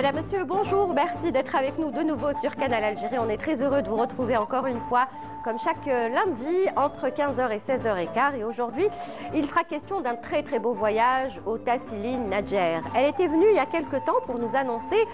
Madame, Monsieur, bonjour, merci d'être avec nous de nouveau sur Canal Algérie. On est très heureux de vous retrouver encore une fois, comme chaque lundi, entre 15h et 16h15. Et aujourd'hui, il sera question d'un très très beau voyage au Tassili Nadjer. Elle était venue il y a quelques temps pour nous annoncer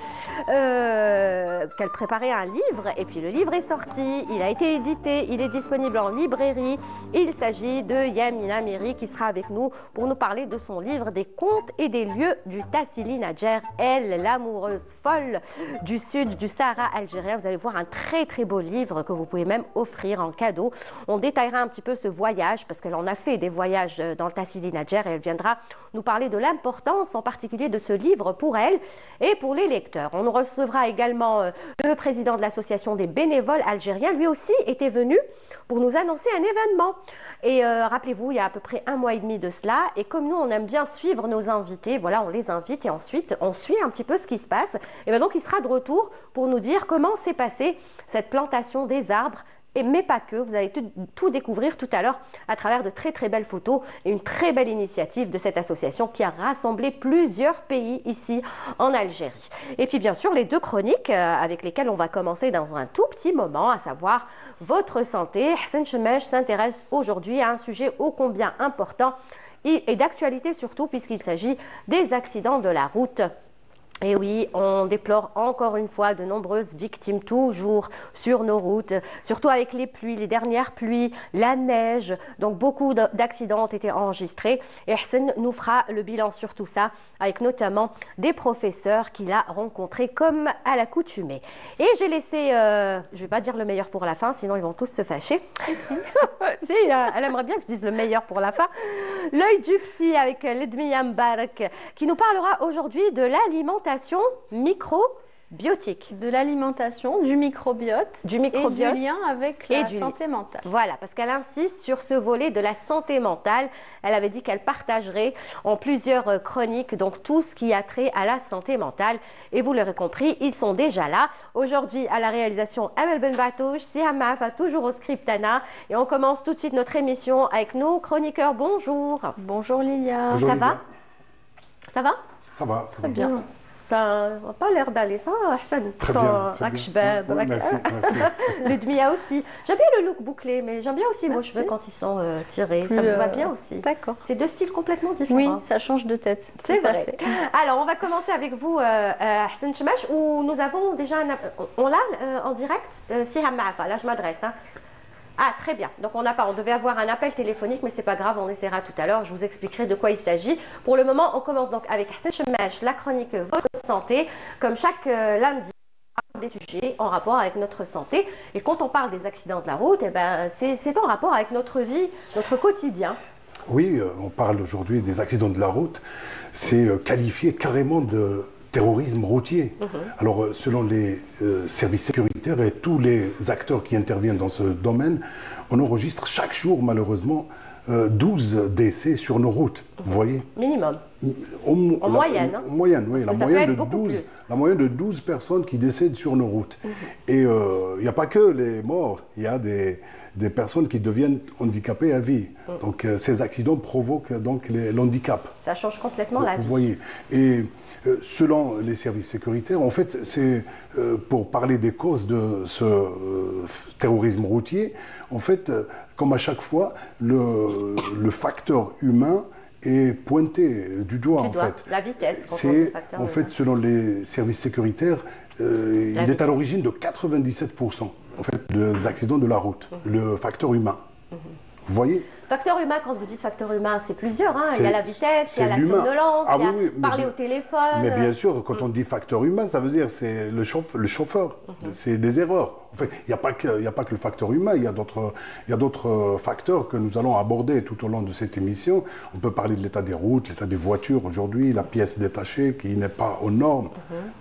qu'elle préparait un livre. Et puis le livre est sorti, il a été édité, il est disponible en librairie. Il s'agit de Yamina Meri qui sera avec nous pour nous parler de son livre des contes et des lieux du Tassili Nadjer. Elle, l'amoureuse folle du sud du Sahara algérien. Vous allez voir un très très beau livre que vous pouvez même offrir en cadeau. On détaillera un petit peu ce voyage parce qu'elle en a fait des voyages dans le Tassili Nadjer et elle viendra nous parler de l'importance en particulier de ce livre pour elle et pour les lecteurs. On recevra également le président de l'association des bénévoles algériens. Lui aussi était venu pour nous annoncer un événement. Et rappelez-vous, il y a à peu près 1 mois et demi de cela. Et comme nous, on aime bien suivre nos invités, voilà, on les invite et ensuite, on suit un petit peu ce qui se passe. Et bien donc, il sera de retour pour nous dire comment s'est passée cette plantation des arbres. Mais pas que, vous allez tout découvrir tout à l'heure à travers de très très belles photos et une très belle initiative de cette association qui a rassemblé plusieurs pays ici en Algérie. Et puis bien sûr les 2 chroniques avec lesquelles on va commencer dans un tout petit moment, à savoir votre santé. Hassan Chemej s'intéresse aujourd'hui à un sujet ô combien important et d'actualité surtout puisqu'il s'agit des accidents de la route. Et oui, on déplore encore une fois de nombreuses victimes toujours sur nos routes, surtout avec les pluies, les dernières pluies, la neige. Donc beaucoup d'accidents ont été enregistrés. Et Hassan nous fera le bilan sur tout ça, avec notamment des professeurs qu'il a rencontrés comme à l'accoutumée. Et j'ai laissé, je ne vais pas dire le meilleur pour la fin, sinon ils vont tous se fâcher. Si, elle aimerait bien que je dise le meilleur pour la fin. L'œil du psy avec Ledmia Mbarak, qui nous parlera aujourd'hui de l'alimentation microbiotique. De l'alimentation, du microbiote et du lien avec la santé mentale. Voilà, parce qu'elle insiste sur ce volet de la santé mentale. Elle avait dit qu'elle partagerait en plusieurs chroniques donc tout ce qui a trait à la santé mentale. Et vous l'aurez compris, ils sont déjà là. Aujourd'hui, à la réalisation, Amel Ben Batouche, Siham Maafa, toujours au script Anna. Et on commence tout de suite notre émission avec nos chroniqueurs. Bonjour. Bonjour Lilia. Bonjour, Ça Lilia. va? Ça va? Ça va, ça va. Très bien. Ça n'a pas l'air d'aller, ça, Hassan. Très bien, très bien. Oui, merci, merci. Ledmia aussi. J'aime bien le look bouclé, mais j'aime bien aussi vos cheveux quand ils sont tirés. Ça me va bien aussi. D'accord. C'est 2 styles complètement différents. Oui, ça change de tête. C'est vrai. Alors, on va commencer avec vous, Hassan Chemej, où nous avons déjà on l'a en direct, Siham Maafa. Là, je m'adresse. Hein. Ah, très bien. Donc, on devait avoir un appel téléphonique, mais c'est pas grave, on essaiera tout à l'heure. Je vous expliquerai de quoi il s'agit. Pour le moment, on commence donc avec Hassan Chemej, la chronique Votre santé. Comme chaque lundi, des sujets en rapport avec notre santé. Et quand on parle des accidents de la route, eh ben, c'est en rapport avec notre vie, notre quotidien. Oui, on parle aujourd'hui des accidents de la route. C'est qualifié carrément de terrorisme routier. Alors, selon les services sécuritaires et tous les acteurs qui interviennent dans ce domaine, on enregistre chaque jour, malheureusement, 12 décès sur nos routes. Vous voyez? Minimum. En moyenne. En moyenne, oui. La moyenne de 12 personnes qui décèdent sur nos routes. Et il n'y a pas que les morts, il y a des personnes qui deviennent handicapées à vie. Donc, ces accidents provoquent donc l'handicap. Ça change complètement la vie. Vous voyez. Et selon les services sécuritaires, en fait, c'est pour parler des causes de ce terrorisme routier, en fait, comme à chaque fois, le facteur humain est pointé du doigt, en fait. La vitesse. C'est, en fait, selon les services sécuritaires, il est à l'origine de 97% en fait, des accidents de la route, le facteur humain. Vous voyez? Facteur humain, quand vous dites facteur humain, c'est plusieurs. Hein. Il y a la vitesse, il y a la somnolence, il y a parler au téléphone. Mais bien sûr, quand on dit facteur humain, ça veut dire c'est le chauffeur. C'est des erreurs. En fait, il n'y a pas que le facteur humain, il y a d'autres facteurs que nous allons aborder tout au long de cette émission. On peut parler de l'état des routes, l'état des voitures aujourd'hui, la pièce détachée qui n'est pas aux normes.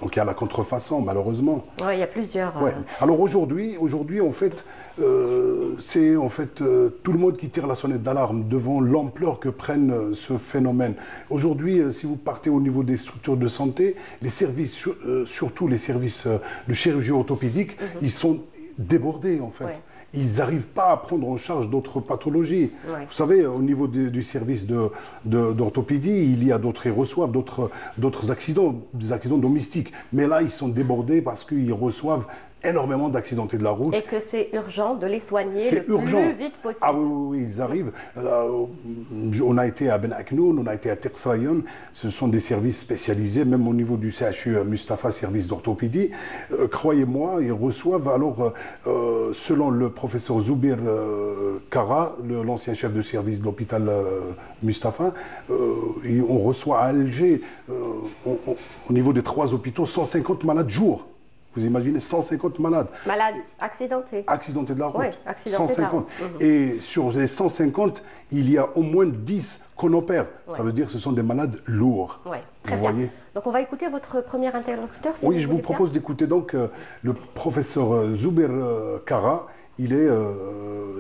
Donc il y a la contrefaçon, malheureusement. Oui, il y a plusieurs. Alors aujourd'hui, en fait, c'est en fait tout le monde qui tire la sonnette d'alarme devant l'ampleur que prenne ce phénomène. Aujourd'hui, si vous partez au niveau des structures de santé, les services, surtout les services de chirurgie orthopédique, ils sont débordés en fait. ils n'arrivent pas à prendre en charge d'autres pathologies. Ouais. Vous savez, au niveau du service d'orthopédie, il y a d'autres, ils reçoivent d'autres accidents, des accidents domestiques. Mais là, ils sont débordés parce qu'ils reçoivent énormément d'accidentés de la route. Et que c'est urgent de les soigner le urgent. plus vite possible. Ah oui, ils arrivent. On a été à Ben Aknoun, on a été à Tersrayon. Ce sont des services spécialisés, même au niveau du CHU Mustapha, service d'orthopédie. Croyez-moi, ils reçoivent, alors, selon le professeur Zoubir Kara, l'ancien chef de service de l'hôpital Mustapha, on reçoit à Alger, au niveau des 3 hôpitaux, 150 malades jour. Vous imaginez 150 malades. Malades accidentés. Accidentés de la route. Oui, accidentés 150. de la route. Et sur les 150, il y a au moins 10 qu'on opère. Ouais. Ça veut dire que ce sont des malades lourds. Ouais, très vous bien. voyez. Donc on va écouter votre premier interlocuteur. Si Oui, je vous voulez propose d'écouter donc le professeur Zoubir Kara. Il est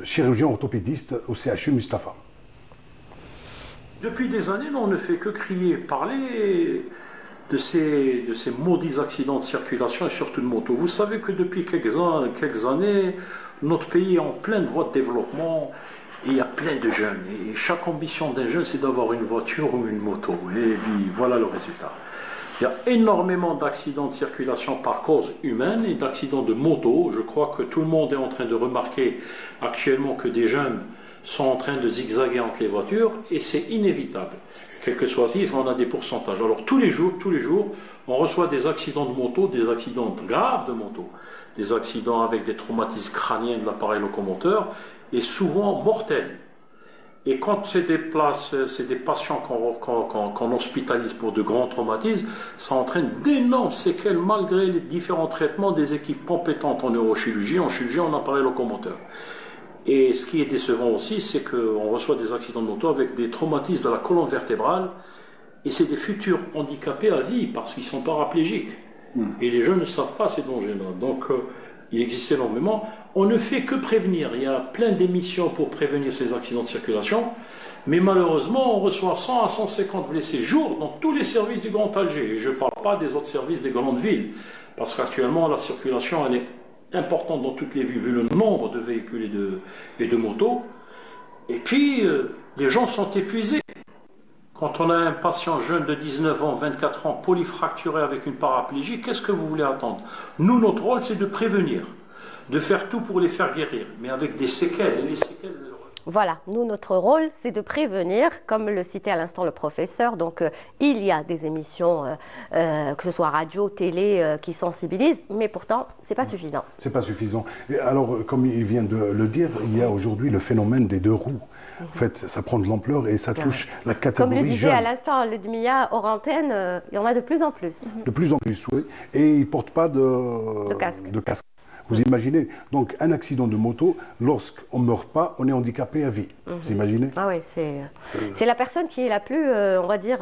chirurgien orthopédiste au CHU Mustapha. Depuis des années, on ne fait que crier, parler de ces maudits accidents de circulation et surtout de moto. Vous savez que depuis quelques années, notre pays est en pleine voie de développement et il y a plein de jeunes. Et chaque ambition d'un jeune, c'est d'avoir une voiture ou une moto. Et puis voilà le résultat. Il y a énormément d'accidents de circulation par cause humaine et d'accidents de moto. Je crois que tout le monde est en train de remarquer actuellement que des jeunes sont en train de zigzaguer entre les voitures et c'est inévitable. Quel que soit si, on a des pourcentages. Alors tous les jours, on reçoit des accidents de moto, des accidents graves de moto, des accidents avec des traumatismes crâniens de l'appareil locomoteur et souvent mortels. Et quand c'est des patients qu'on hospitalise pour de grands traumatismes, ça entraîne d'énormes séquelles malgré les différents traitements des équipes compétentes en neurochirurgie, en chirurgie, en appareil locomoteur. Et ce qui est décevant aussi, c'est qu'on reçoit des accidents de moto avec des traumatismes de la colonne vertébrale, et c'est des futurs handicapés à vie, parce qu'ils sont paraplégiques. Et les jeunes ne savent pas ces dangers-là. Donc, il existe énormément. On ne fait que prévenir. Il y a plein d'émissions pour prévenir ces accidents de circulation, mais malheureusement, on reçoit 100 à 150 blessés jour dans tous les services du Grand Alger. Et je ne parle pas des autres services des grandes villes, parce qu'actuellement, la circulation, elle est importante dans toutes les villes, vu le nombre de véhicules et de motos. Et puis, les gens sont épuisés. Quand on a un patient jeune de 19 ans, 24 ans, polyfracturé avec une paraplégie, qu'est-ce que vous voulez attendre? Nous, notre rôle, c'est de prévenir, de faire tout pour les faire guérir, mais avec des séquelles. Et les séquelles, voilà, nous, notre rôle, c'est de prévenir, comme le citait à l'instant le professeur. Donc, il y a des émissions, que ce soit radio, télé, qui sensibilisent, mais pourtant, ce n'est pas suffisant. Ce n'est pas suffisant. Et alors, comme il vient de le dire, il y a aujourd'hui le phénomène des 2 roues. En fait, ça prend de l'ampleur et ça touche la catégorie jeune. Comme le disait à l'instant Ludmilla hors antenne, il y en a de plus en plus. De plus en plus, oui. Et ils ne portent pas de casque. Vous imaginez, donc un accident de moto, lorsqu'on ne meurt pas, on est handicapé à vie. Vous imaginez? Ah oui, c'est la personne qui est la plus, on va dire,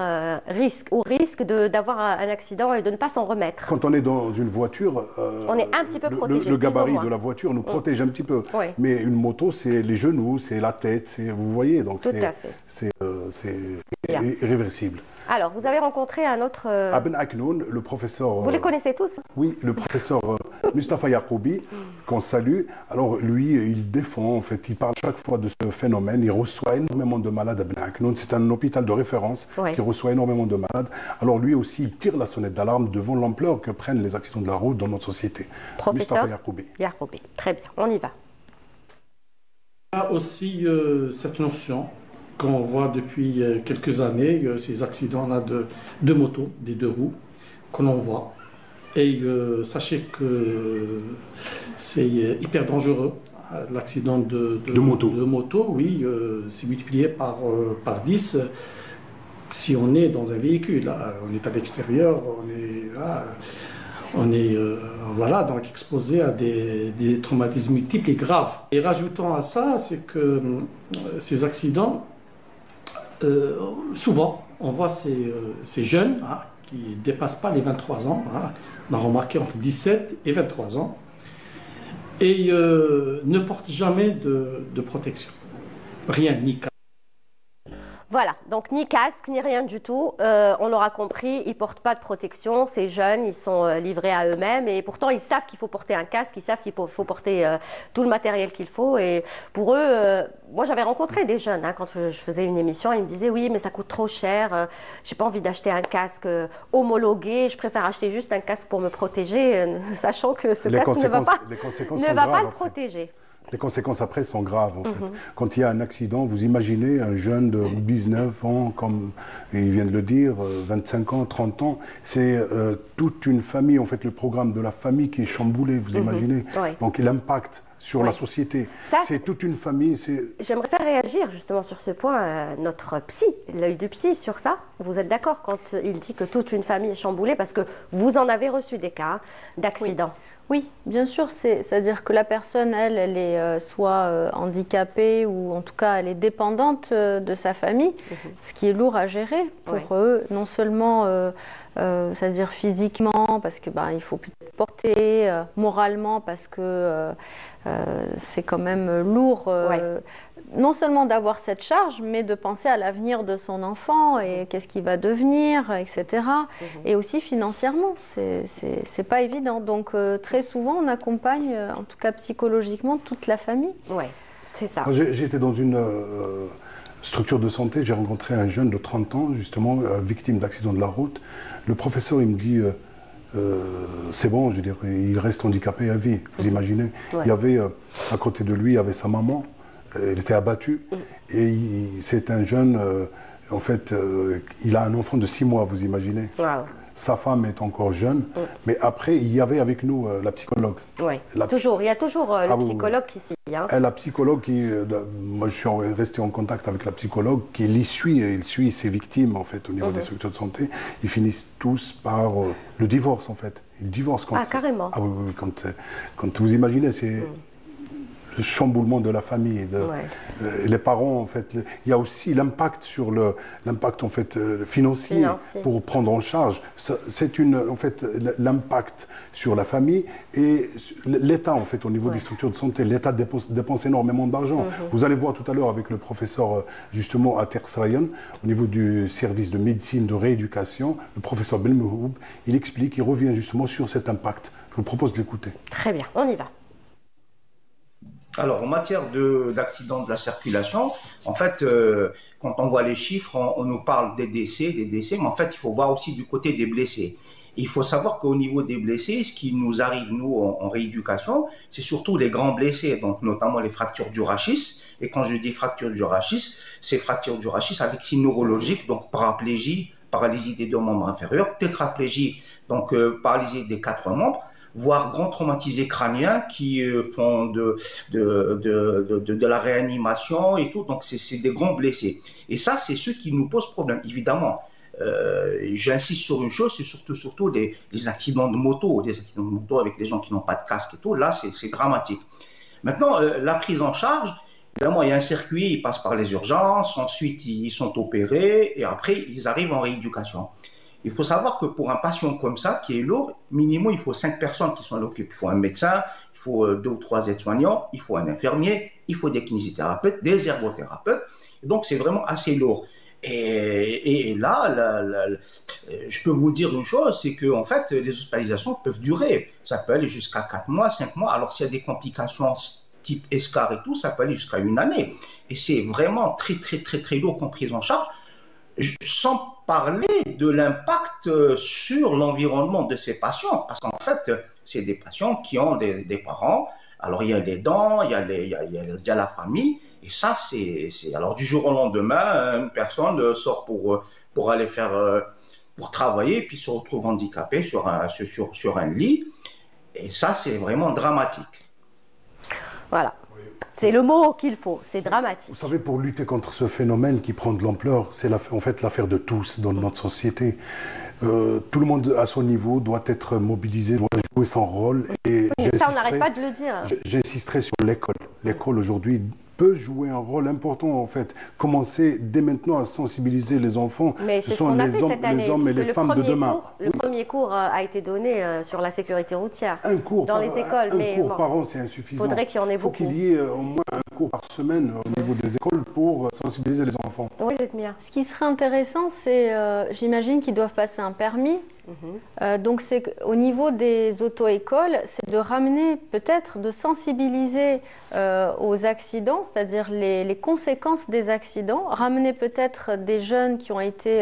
au risque d'avoir un accident et de ne pas s'en remettre. Quand on est dans une voiture, on est un petit peu protégé. Le gabarit de la voiture nous protège un petit peu. Oui. Mais une moto, c'est les genoux, c'est la tête, vous voyez, donc c'est irréversible. Alors, vous avez rencontré un autre... À Ben Aknoun, le professeur... Vous les connaissez tous? Oui, le professeur Mustapha Yacoubi, qu'on salue. Alors, lui, il défend, en fait, il parle chaque fois de ce phénomène. Il reçoit énormément de malades à Ben Aknoun. C'est un hôpital de référence qui reçoit énormément de malades. Alors, lui aussi, il tire la sonnette d'alarme devant l'ampleur que prennent les accidents de la route dans notre société. Professeur Mustapha Yacoubi. Très bien, on y va. Il y a aussi cette notion qu'on voit depuis quelques années, ces accidents-là de moto, des 2 roues, qu'on en voit. Et sachez que c'est hyper dangereux. L'accident de moto, oui, c'est multiplié par 10 si on est dans un véhicule. Là, on est à l'extérieur, on est voilà, donc exposé à des traumatismes multiples et graves. Et rajoutant à ça, c'est que ces accidents, souvent, on voit ces jeunes qui ne dépassent pas les 23 ans, on a remarqué entre 17 et 23 ans, et ne portent jamais de protection. Rien, ni cas. Voilà, donc ni casque, ni rien du tout. On l'aura compris, ils ne portent pas de protection, ces jeunes, ils sont livrés à eux-mêmes et pourtant ils savent qu'il faut porter un casque, ils savent qu'il faut porter tout le matériel qu'il faut. Et pour eux, moi j'avais rencontré des jeunes quand je faisais une émission, ils me disaient oui mais ça coûte trop cher, j'ai pas envie d'acheter un casque homologué, je préfère acheter juste un casque pour me protéger, sachant que ce casque ne va pas le protéger. Les conséquences après sont graves en fait. Quand il y a un accident, vous imaginez un jeune de 19 ans, comme il vient de le dire, 25 ans, 30 ans, c'est toute une famille, en fait le programme de la famille qui est chamboulé, vous imaginez. Donc l'impact sur la société, c'est toute une famille. J'aimerais faire réagir justement sur ce point notre psy, l'œil du psy sur ça. Vous êtes d'accord quand il dit que toute une famille est chamboulée parce que vous en avez reçu des cas d'accidents? Oui, bien sûr, c'est-à-dire que la personne, elle est soit handicapée ou en tout cas elle est dépendante de sa famille, ce qui est lourd à gérer pour eux, non seulement c'est-à-dire physiquement parce que il faut peut-être porter, moralement parce que c'est quand même lourd, non seulement d'avoir cette charge, mais de penser à l'avenir de son enfant et qu'est-ce qu'il va devenir, etc. Et aussi financièrement, c'est pas évident. Donc très souvent, on accompagne, en tout cas psychologiquement, toute la famille. Oui, c'est ça. J'étais dans une structure de santé, j'ai rencontré un jeune de 30 ans, justement, victime d'accident de la route. Le professeur, il me dit, c'est bon, je dirais, il reste handicapé à vie, vous imaginez. Il y avait, à côté de lui, il y avait sa maman, elle était abattue, et c'est un jeune, en fait, il a un enfant de 6 mois, vous imaginez. Sa femme est encore jeune, mais après, il y avait avec nous la psychologue. Oui, il y a toujours le psychologue qui suit. La psychologue, moi je suis resté en contact avec la psychologue, qui il suit ses victimes en fait au niveau des structures de santé. Ils finissent tous par le divorce en fait. Ils divorcent quand carrément. Ah oui, quand vous imaginez, c'est le chamboulement de la famille, les parents en fait. Il y a aussi l'impact sur l'impact en fait financier pour prendre en charge. C'est en fait l'impact sur la famille et l'État en fait au niveau des structures de santé. L'État dépense énormément d'argent. Vous allez voir tout à l'heure avec le professeur justement à Tersrayan au niveau du service de médecine de rééducation, le professeur Belmehub, il explique, il revient justement sur cet impact. Je vous propose de l'écouter. Très bien, on y va. Alors, en matière d'accidents de la circulation, en fait, quand on voit les chiffres, on nous parle des décès, mais en fait, il faut voir aussi du côté des blessés. Il faut savoir qu'au niveau des blessés, ce qui nous arrive, nous, en rééducation, c'est surtout les grands blessés, donc notamment les fractures du rachis. Et quand je dis fracture du rachis, c'est fracture du rachis avec signe neurologique, donc paraplégie, paralysie des 2 membres inférieurs, tétraplégie, donc paralysie des 4 membres, voire grands traumatisés crâniens qui font de la réanimation et tout. Donc, c'est des grands blessés. Et ça, c'est ceux qui nous posent problème, évidemment. J'insiste sur une chose, c'est surtout les accidents de moto, avec les gens qui n'ont pas de casque et tout. Là, c'est dramatique. Maintenant, la prise en charge, évidemment, il y a un circuit, ils passent par les urgences, ensuite ils sont opérés et après, ils arrivent en rééducation. Il faut savoir que pour un patient comme ça, qui est lourd, minimum, il faut 5 personnes qui s'en occupent. Il faut un médecin, il faut 2 ou 3 aides-soignants, il faut un infirmier, il faut des kinésithérapeutes, des ergothérapeutes. Et donc, c'est vraiment assez lourd. Et là, je peux vous dire une chose, c'est que en fait, les hospitalisations peuvent durer. Ça peut aller jusqu'à 4 mois, 5 mois. Alors, s'il y a des complications type escar et tout, ça peut aller jusqu'à 1 année. Et c'est vraiment très, très, très, très lourd comme prise en charge. Sans parler de l'impact sur l'environnement de ces patients, parce qu'en fait, c'est des patients qui ont des parents, alors il y a les dents, il y a la famille, et ça, c'est alors du jour au lendemain, une personne sort pour aller pour travailler, puis se retrouve handicapée sur un lit, et ça, c'est vraiment dramatique. Voilà. C'est le mot qu'il faut, c'est dramatique. Vous savez, pour lutter contre ce phénomène qui prend de l'ampleur, c'est en fait l'affaire de tous dans notre société. Tout le monde à son niveau doit être mobilisé, doit jouer son rôle. Et ça, on n'arrête pas de le dire. J'insisterai sur l'école. L'école aujourd'hui peut jouer un rôle important en fait. Commencer dès maintenant à sensibiliser les enfants. Mais ce sont les hommes et les femmes de demain. Le premier cours a été donné sur la sécurité routière. Un cours dans les écoles. Un cours par an, c'est insuffisant. Il faudrait qu'il y en ait beaucoup. Il faut qu'il y ait au moins un cours par semaine au niveau des écoles pour sensibiliser les enfants. Oui, Ludmilla. Ce qui serait intéressant, c'est, j'imagine qu'ils doivent passer un permis. Donc c'est au niveau des auto-écoles, c'est de ramener peut-être, de sensibiliser aux accidents, c'est-à-dire les conséquences des accidents, ramener peut-être des jeunes qui ont été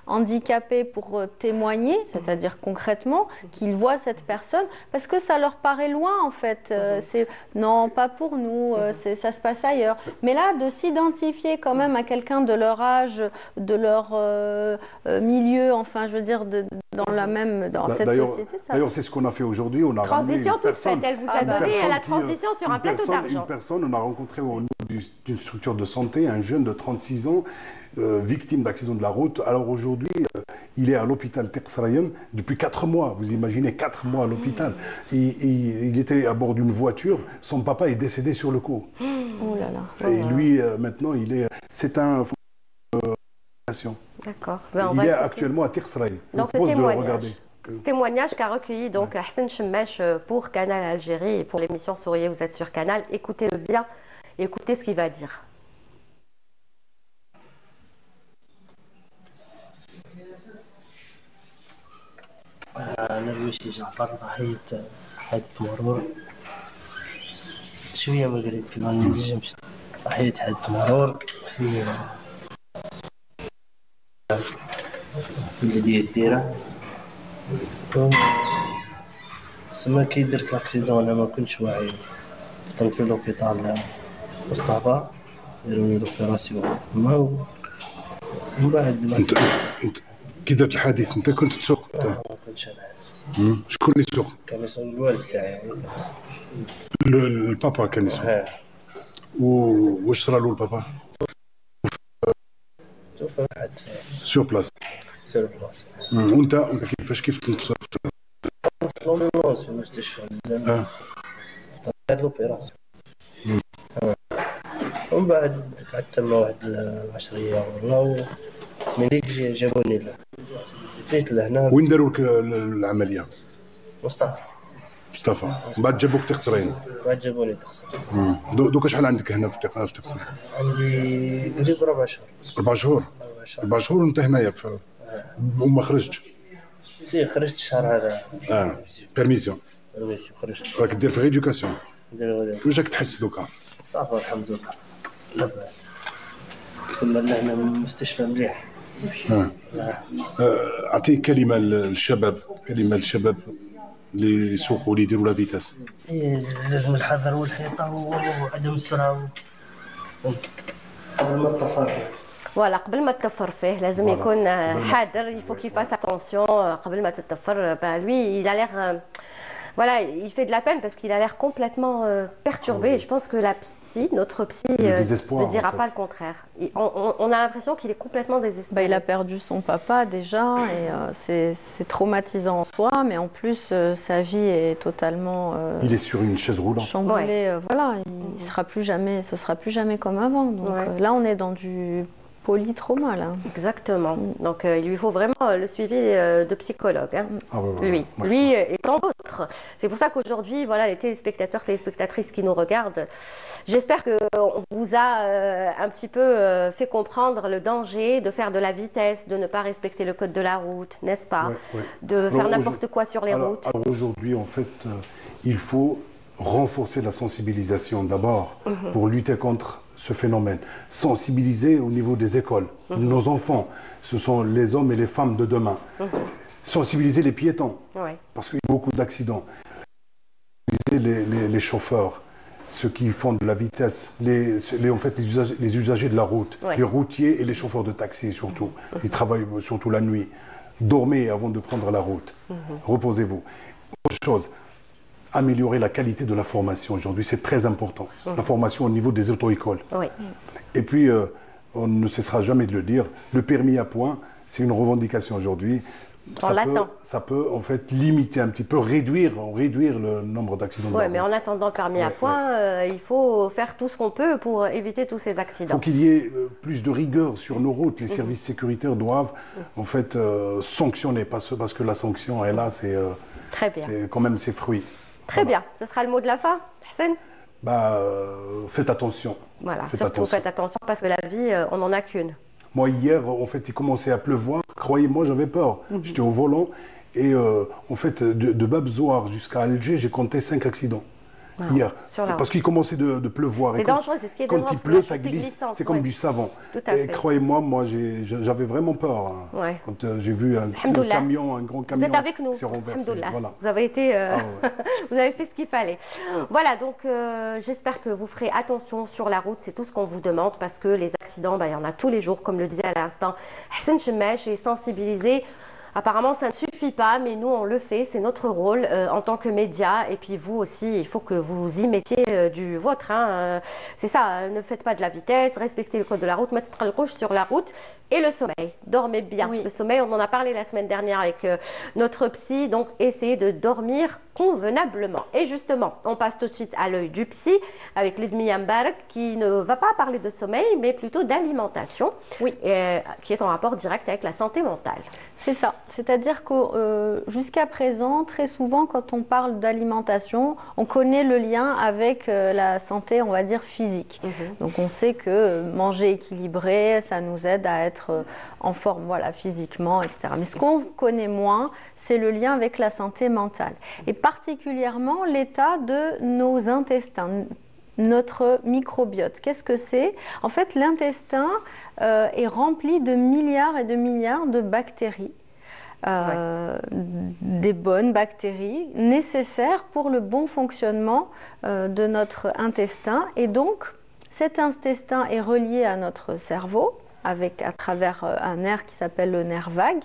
handicapés pour témoigner, c'est-à-dire concrètement qu'ils voient cette personne, parce que ça leur paraît loin en fait. C'est non, pas pour nous, ça se passe ailleurs. Mais là, de s'identifier quand même à quelqu'un de leur âge, de leur milieu, enfin je veux dire dans cette société. D'ailleurs, c'est ce qu'on a fait aujourd'hui. On a transition toute faite, elle vous a donné la transition sur un plateau d'argent. Une personne, on a rencontré au niveau d'une structure de santé un jeune de 36 ans, victime d'accident de la route. Alors aujourd'hui, il est à l'hôpital Teqsraïen depuis 4 mois. Vous imaginez, 4 mois à l'hôpital. Il était à bord d'une voiture. Son papa est décédé sur le coup. Oh là là. Et lui, maintenant, c'est un... D'accord. Il est actuellement à Teqsraïen. Donc ce témoignage qu'a recueilli donc Hassan Chemmeche pour Canal Algérie et pour l'émission Souriez, vous êtes sur Canal. Écoutez-le bien, écoutez ce qu'il va dire. أنا الوشي جعفر ضحية حادث مرور شوية مقرب في ما نجمش ضحية حادث مرور في البلدية الديرة سما كي درت لاكسيدون أنا ما كنتش واعي فطنت في لوبيطال مصطفى داروني لوبيراسيون ومن بعد انت كي درت الحادث انت كنت تسوق؟ ما كنتش انا. شكون اللي يسوق؟ كان يسوق الوالد تاعي. البابا كان يسوق. واش صرا له البابا؟ توفى واحد سور بلاص. سور بلاص. وانت كيفاش كنت في لومبيلونس في المستشفى. طلعت لوبيراسيون. ومن بعد قعدت تما واحد 10 ايام والله من ديك جابوني له. جيت لهنا. وين داروا لك العمليه؟ مصطفى. من بعد جابوك Teqsraïen. بعد جابوني Teqsraïen. دوكا شحال عندك هنا في Teqsraïen؟ عندي قريب 4 شهور. 4 شهور؟ 4 شهور وانت هنايا وما خرجتش؟ سي خرجت الشهر هذا. بيرميسيون. خرجت. راك دير في غيديوكاسيون. ندير واش راك تحس دوكا؟ صافي الحمد لله لا بأس. ثم هنا مستشفى مليح. اعطي كلمه للشباب اللي يسوقوا اللي يديروا لا فيتاس. لازم الحذر والحيطه وعدم السرعه قبل ما تطفر فيه. فوالا قبل ما تطفر فيه لازم يكون حذر. il faut qu'il fasse attention قبل ما تطفر. Lui il a l'air voilà, il fait de la peine parce qu'il a l'air complètement perturbé. Et je pense que notre psy ne dira pas le contraire. On a l'impression qu'il est complètement désespéré. Il a perdu son papa déjà et c'est traumatisant en soi, mais en plus sa vie est totalement il est sur une chaise roulante. Chamboulée, voilà, ce sera plus jamais comme avant. Donc là on est dans du polytrauma là. Exactement. Donc il lui faut vraiment le suivi de psychologue. Hein. Lui et tant d'autres. C'est pour ça qu'aujourd'hui, voilà, les téléspectateurs, téléspectatrices qui nous regardent, j'espère qu'on vous a un petit peu fait comprendre le danger de faire de la vitesse, de ne pas respecter le code de la route, n'est-ce pas? De faire n'importe quoi sur les routes. Alors aujourd'hui, en fait, il faut renforcer la sensibilisation d'abord pour lutter contre ce phénomène. Sensibiliser au niveau des écoles. Nos enfants, ce sont les hommes et les femmes de demain. Sensibiliser les piétons, parce qu'il y a beaucoup d'accidents. Les chauffeurs, ceux qui font de la vitesse, en fait, les usagers de la route, les routiers et les chauffeurs de taxi surtout. Ils travaillent surtout la nuit. Dormez avant de prendre la route. Reposez-vous. Autre chose, améliorer la qualité de la formation aujourd'hui, c'est très important. La formation au niveau des auto-écoles. Et puis, on ne cessera jamais de le dire, le permis à points, c'est une revendication aujourd'hui. Ça peut en fait limiter un petit peu, réduire le nombre d'accidents. Oui, mais en attendant le permis à points, il faut faire tout ce qu'on peut pour éviter tous ces accidents. Il faut qu'il y ait plus de rigueur sur nos routes. Les services sécuritaires doivent en fait sanctionner, parce que la sanction est là, c'est quand même ses fruits. Très bien, ce sera le mot de la fin, Hassan. faites attention. Voilà, surtout faites attention parce que la vie, on n'en a qu'une. Moi, hier, en fait, il commençait à pleuvoir. Croyez-moi, j'avais peur. J'étais au volant. Et en fait, de Babzoar jusqu'à Alger, j'ai compté 5 accidents. Hier, parce qu'il commençait de pleuvoir. C'est dangereux, c'est ce qui est dangereux. Quand il pleut, ça glisse. C'est comme du savon. Et croyez-moi, moi, j'avais vraiment peur. Quand j'ai vu un camion, un grand camion. Vous êtes avec nous. Voilà. Vous avez été, vous avez fait ce qu'il fallait. Voilà, donc j'espère que vous ferez attention sur la route. C'est tout ce qu'on vous demande parce que les accidents, il y en a tous les jours, comme le disait à l'instant Hassan Chemèche, et sensibiliser. Apparemment, ça ne suffit pas, mais nous, on le fait. C'est notre rôle en tant que média. Et puis, vous aussi, il faut que vous y mettiez du vôtre. C'est ça, ne faites pas de la vitesse, respectez le code de la route, mettez le rouge sur la route. Et le sommeil, dormez bien. Le sommeil, on en a parlé la semaine dernière avec notre psy. Donc, essayez de dormir convenablement. Et justement, on passe tout de suite à l'œil du psy avec Lidmi Mbarak qui ne va pas parler de sommeil, mais plutôt d'alimentation, qui est en rapport direct avec la santé mentale. C'est ça. C'est-à-dire que jusqu'à présent, très souvent, quand on parle d'alimentation, on connaît le lien avec la santé, on va dire, physique. Donc, on sait que manger équilibré, ça nous aide à être en forme, voilà, physiquement, etc. Mais ce qu'on connaît moins, c'est le lien avec la santé mentale. Et particulièrement l'état de nos intestins, notre microbiote. Qu'est-ce que c'est? En fait, l'intestin est rempli de milliards et de milliards de bactéries. Des bonnes bactéries nécessaires pour le bon fonctionnement de notre intestin. Et donc, cet intestin est relié à notre cerveau, à travers un nerf qui s'appelle le nerf vague.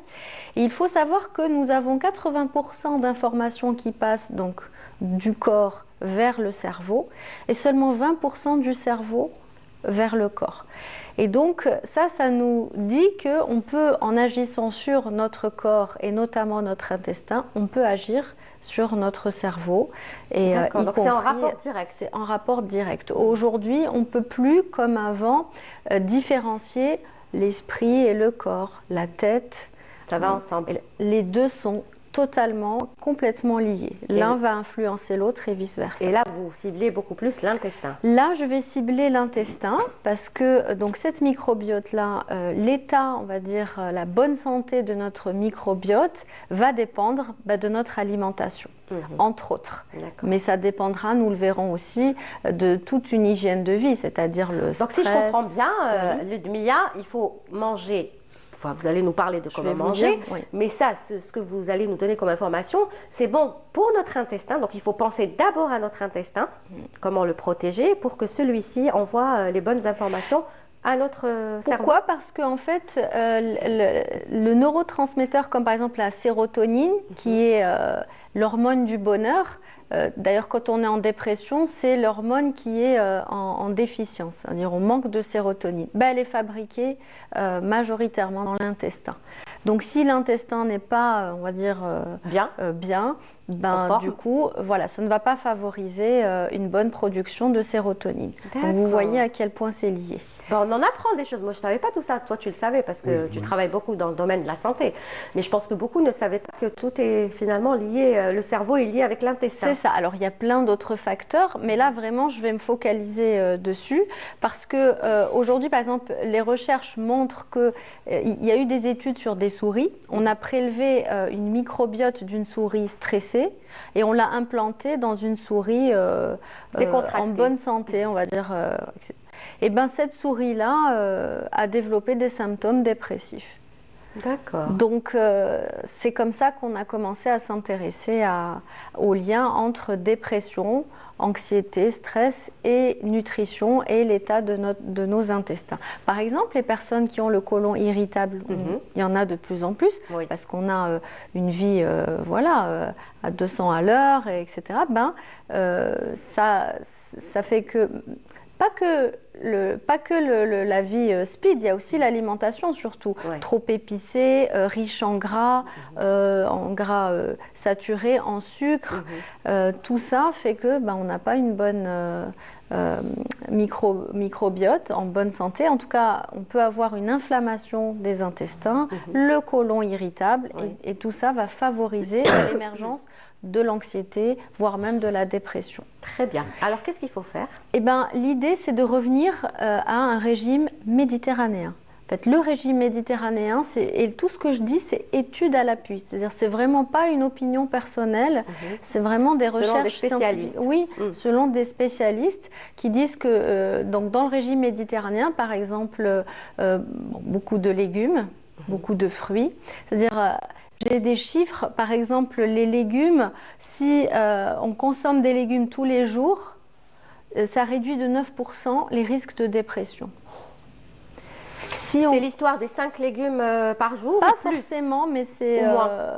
Et il faut savoir que nous avons 80% d'informations qui passent donc du corps vers le cerveau et seulement 20% du cerveau vers le corps. Et donc ça nous dit qu'on peut, en agissant sur notre corps et notamment notre intestin, on peut agir sur notre cerveau. Et donc c'est en rapport direct. C'est en rapport direct. Aujourd'hui, on ne peut plus, comme avant, différencier l'esprit et le corps, la tête. Ça va ensemble. Les deux sont complètement liés. L'un va influencer l'autre et vice-versa. Et là, vous ciblez beaucoup plus l'intestin. Là, je vais cibler l'intestin parce que donc cette microbiote-là, l'état, on va dire, la bonne santé de notre microbiote va dépendre de notre alimentation, entre autres. Mais ça dépendra, nous le verrons aussi, de toute une hygiène de vie, c'est-à-dire le stress. Donc si je comprends bien, Ludmilla, il faut manger. Enfin, vous allez nous parler de comment manger, mais ça, ce que vous allez nous donner comme information, c'est bon pour notre intestin. Donc, il faut penser d'abord à notre intestin, comment le protéger pour que celui-ci envoie les bonnes informations à notre cerveau. Pourquoi? Parce qu'en fait, le neurotransmetteur, comme par exemple la sérotonine, qui est l'hormone du bonheur, d'ailleurs, quand on est en dépression, c'est l'hormone qui est en déficience, c'est-à-dire on manque de sérotonine. Elle est fabriquée majoritairement dans l'intestin. Donc, si l'intestin n'est pas, on va dire, bien, du coup, voilà, ça ne va pas favoriser une bonne production de sérotonine. Donc, vous voyez à quel point c'est lié. On en apprend des choses. Moi, je ne savais pas tout ça. Toi, tu le savais parce que tu travailles beaucoup dans le domaine de la santé. Mais je pense que beaucoup ne savaient pas que tout est finalement lié, le cerveau est lié avec l'intestin. C'est ça. Alors, il y a plein d'autres facteurs, mais là, vraiment, je vais me focaliser dessus parce que aujourd'hui, par exemple, les recherches montrent qu'il y a eu des études sur des souris. On a prélevé une microbiote d'une souris stressée et on l'a implantée dans une souris en bonne santé, on va dire. Et bien, cette souris-là a développé des symptômes dépressifs. D'accord. Donc, c'est comme ça qu'on a commencé à s'intéresser au lien entre dépression, anxiété, stress et nutrition et l'état de nos intestins. Par exemple, les personnes qui ont le côlon irritable, il y en a de plus en plus parce qu'on a une vie à 200 à l'heure, etc. Ça fait que, pas que pas que la vie speed, il y a aussi l'alimentation surtout. Ouais. Trop épicée, riche en gras saturé, en sucre. Tout ça fait que on n'a pas une bonne microbiote en bonne santé. En tout cas, on peut avoir une inflammation des intestins, le côlon irritable, et tout ça va favoriser l'émergence de l'anxiété, voire même de la dépression. Très bien. Alors, qu'est-ce qu'il faut faire? Eh bien, l'idée, c'est de revenir à un régime méditerranéen. En fait, le régime méditerranéen, et tout ce que je dis, c'est étude à l'appui. C'est-à-dire, c'est vraiment pas une opinion personnelle, c'est vraiment des recherches scientifiques. Oui, selon des spécialistes qui disent que donc dans le régime méditerranéen, par exemple, beaucoup de légumes, beaucoup de fruits. C'est-à-dire, j'ai des chiffres, par exemple, les légumes, si on consomme des légumes tous les jours, ça réduit de 9% les risques de dépression. C'est l'histoire des 5 légumes par jour? Pas plus forcément, mais c'est...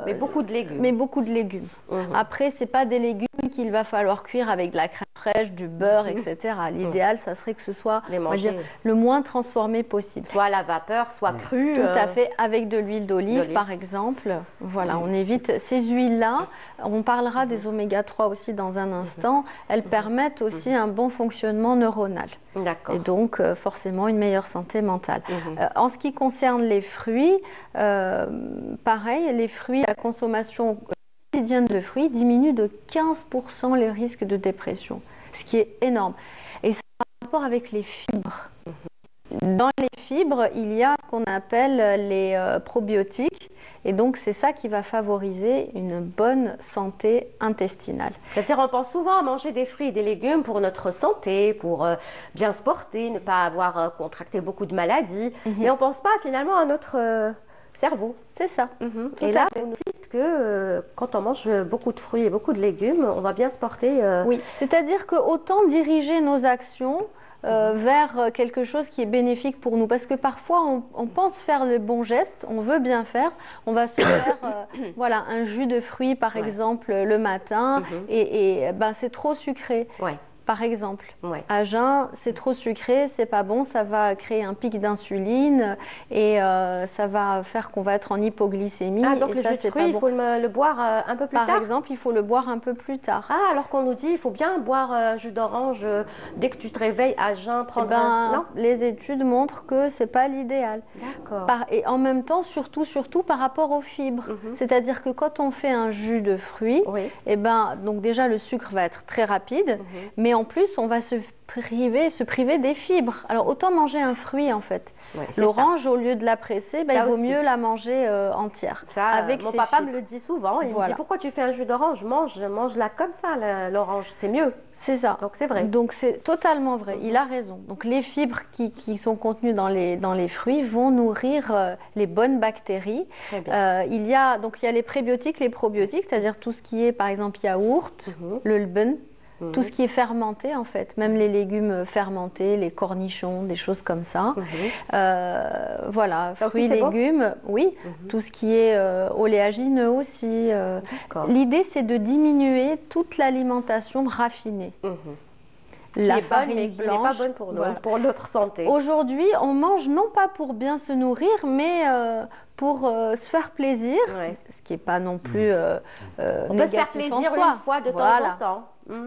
mais beaucoup de légumes. Mais beaucoup de légumes. Après, ce n'est pas des légumes qu'il va falloir cuire avec de la crème fraîche, du beurre, etc. L'idéal, ça serait que ce soit le moins transformé possible. Soit à la vapeur, soit cru. Tout à fait, avec de l'huile d'olive, par exemple. Voilà, on évite ces huiles-là. On parlera des oméga 3 aussi dans un instant. Elles permettent aussi un bon fonctionnement neuronal. D'accord. Et donc, forcément, une meilleure santé mentale. En ce qui concerne les fruits, pareil, les fruits, la consommation quotidienne de fruits diminue de 15% les risques de dépression, ce qui est énorme. Et ça a un rapport avec les fibres. Dans les fibres, il y a ce qu'on appelle les probiotiques, et donc c'est ça qui va favoriser une bonne santé intestinale. C'est-à-dire, on pense souvent à manger des fruits et des légumes pour notre santé, pour bien se porter, ne pas avoir contracté beaucoup de maladies, mais on ne pense pas finalement à notre cerveau. C'est ça. Et là, vous nous dites que quand on mange beaucoup de fruits et beaucoup de légumes, on va bien se porter. Oui, c'est-à-dire que autant diriger nos actions vers quelque chose qui est bénéfique pour nous. Parce que parfois, on pense faire le bon geste, on veut bien faire, on va se faire voilà, un jus de fruits, par exemple, le matin, et c'est trop sucré. Par exemple, à jeun, c'est trop sucré, c'est pas bon, ça va créer un pic d'insuline et ça va faire qu'on va être en hypoglycémie. Ah, donc et le ça, jus de fruits, il faut le boire un peu plus tard? Par exemple, il faut le boire un peu plus tard. Ah, alors qu'on nous dit il faut bien boire un jus d'orange dès que tu te réveilles à jeun, prendre non? Les études montrent que c'est pas l'idéal. D'accord. Et en même temps, surtout par rapport aux fibres. C'est-à-dire que quand on fait un jus de fruits, donc déjà le sucre va être très rapide, mais en plus, on va se priver des fibres. Alors, autant manger un fruit, en fait. L'orange, au lieu de la presser, il vaut mieux la manger entière. Ça, avec mon ses papa fibres. me le dit souvent. Il me dit, pourquoi tu fais un jus d'orange? Mange-la comme ça, l'orange. C'est mieux. C'est ça. Donc, c'est vrai. Donc, c'est totalement vrai. Il a raison. Donc, les fibres qui sont contenues dans les fruits vont nourrir les bonnes bactéries. Il y a les prébiotiques, les probiotiques, c'est-à-dire tout ce qui est, par exemple, yaourt, le lben, tout ce qui est fermenté en fait, même les légumes fermentés, les cornichons, des choses comme ça. Voilà, fruits, légumes, tout ce qui est oléagineux aussi. L'idée c'est de diminuer toute l'alimentation raffinée. La farine blanche, qui n'est pas bonne pour nous, pour notre santé. Aujourd'hui, on mange non pas pour bien se nourrir, mais pour se faire plaisir, ce qui n'est pas non plus on peut se faire plaisir une fois de temps en temps.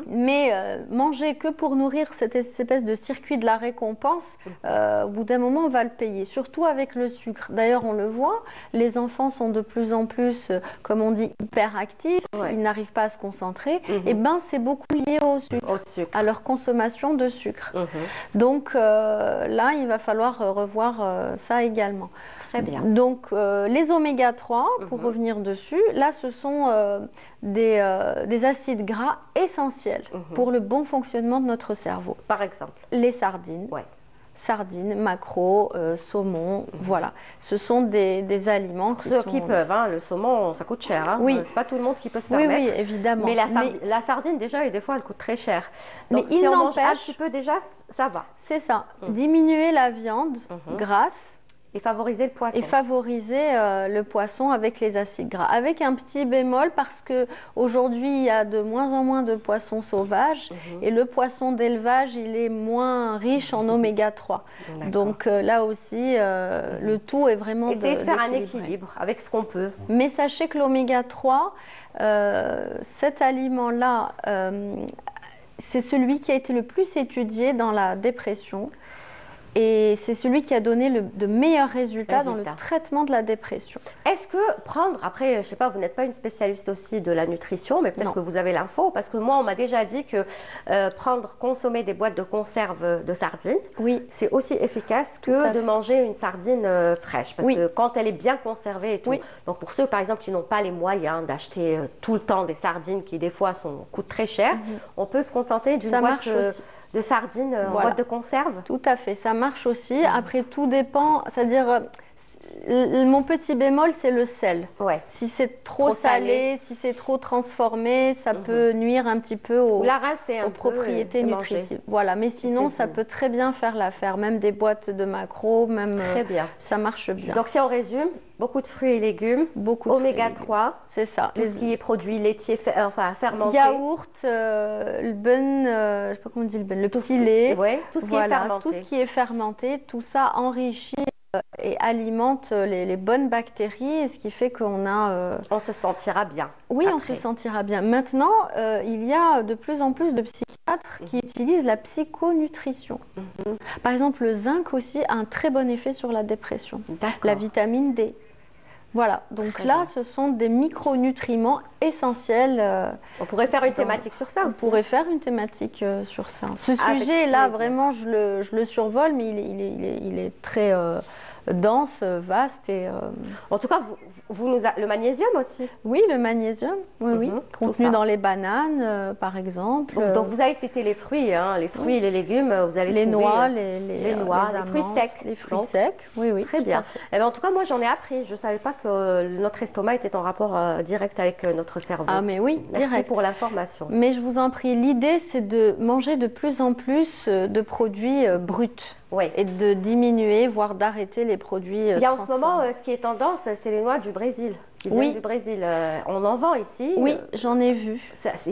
Mais manger que pour nourrir cette espèce de circuit de la récompense, au bout d'un moment, on va le payer, surtout avec le sucre. D'ailleurs, on le voit, les enfants sont de plus en plus, comme on dit, hyperactifs, ils n'arrivent pas à se concentrer. Et c'est beaucoup lié au sucre, à leur consommation de sucre. Donc là, il va falloir revoir ça également. Très bien. Donc, les oméga 3, pour revenir dessus, là, ce sont des acides gras essentiels pour le bon fonctionnement de notre cerveau. Par exemple? Les sardines. Sardines, maquereaux, saumon, voilà. Ce sont des aliments qui ceux qui peuvent, le saumon, ça coûte cher. C'est pas tout le monde qui peut se permettre. Oui, évidemment. Mais la sardine, déjà, et des fois, elle coûte très cher. Donc, mais il n'empêche, un petit peu déjà, ça va. C'est ça. Diminuer la viande grasse Et favoriser le poisson. Et favoriser le poisson avec les acides gras. Avec un petit bémol parce qu'aujourd'hui, il y a de moins en moins de poissons sauvages et le poisson d'élevage, il est moins riche en oméga 3. Donc là aussi, le tout est vraiment essayer de faire un équilibre avec ce qu'on peut. Mais sachez que l'oméga 3, cet aliment-là, c'est celui qui a été le plus étudié dans la dépression. Et c'est celui qui a donné de meilleurs résultats dans le traitement de la dépression. Est-ce que prendre, après, je ne sais pas, vous n'êtes pas une spécialiste aussi de la nutrition, mais peut-être que vous avez l'info, parce que moi, on m'a déjà dit que consommer des boîtes de conserve de sardines, c'est aussi efficace que de manger une sardine fraîche. Parce que quand elle est bien conservée et tout. Donc pour ceux, par exemple, qui n'ont pas les moyens d'acheter tout le temps des sardines qui, des fois, coûtent très cher, on peut se contenter d'une boîte de sardines en boîte de conserve. Tout à fait, ça marche aussi. Après, tout dépend, c'est-à-dire, mon petit bémol, c'est le sel. Si c'est trop salé, si c'est trop transformé, ça peut nuire un petit peu aux propriétés nutritives. Voilà, mais sinon, ça peut très bien faire l'affaire. Même des boîtes de macros, même ça marche bien. Donc, si on résume, beaucoup de fruits et légumes, beaucoup oméga 3, c'est ça. Tout ce qui est produits laitiers, enfin fermentés. Yaourt, le bun, je sais pas comment on dit le petit lait. Tout ce qui est fermenté. Tout ce qui est fermenté, tout ça enrichit et alimente les bonnes bactéries, et ce qui fait qu'on a... On se sentira bien. Oui, on se sentira bien. Maintenant, il y a de plus en plus de psychiatres qui utilisent la psychonutrition. Par exemple, le zinc aussi a un très bon effet sur la dépression. La vitamine D. Voilà, donc là, ce sont des micronutriments essentiels. On pourrait faire une thématique sur ça aussi. On pourrait faire une thématique sur ça. Ce sujet-là, vraiment, je le survole, mais il est très dense, vaste. Et, En tout cas, le magnésium aussi. Oui, le magnésium, contenu dans les bananes, par exemple. Donc vous avez cité les fruits, les fruits et les légumes, vous allez les trouver, noix, les noix, les fruits secs. Les fruits secs, oui. Très bien. En tout cas, moi, j'en ai appris. Je ne savais pas que notre estomac était en rapport direct avec notre cerveau. Ah, mais oui, Merci direct. pour l'information. Mais je vous en prie, l'idée, c'est de manger de plus en plus de produits bruts. Et de diminuer, voire d'arrêter les produits Il y a en ce moment, ce qui est tendance, c'est les noix du Brésil. Qui viennent du Brésil. On en vend ici. Oui, j'en ai vu.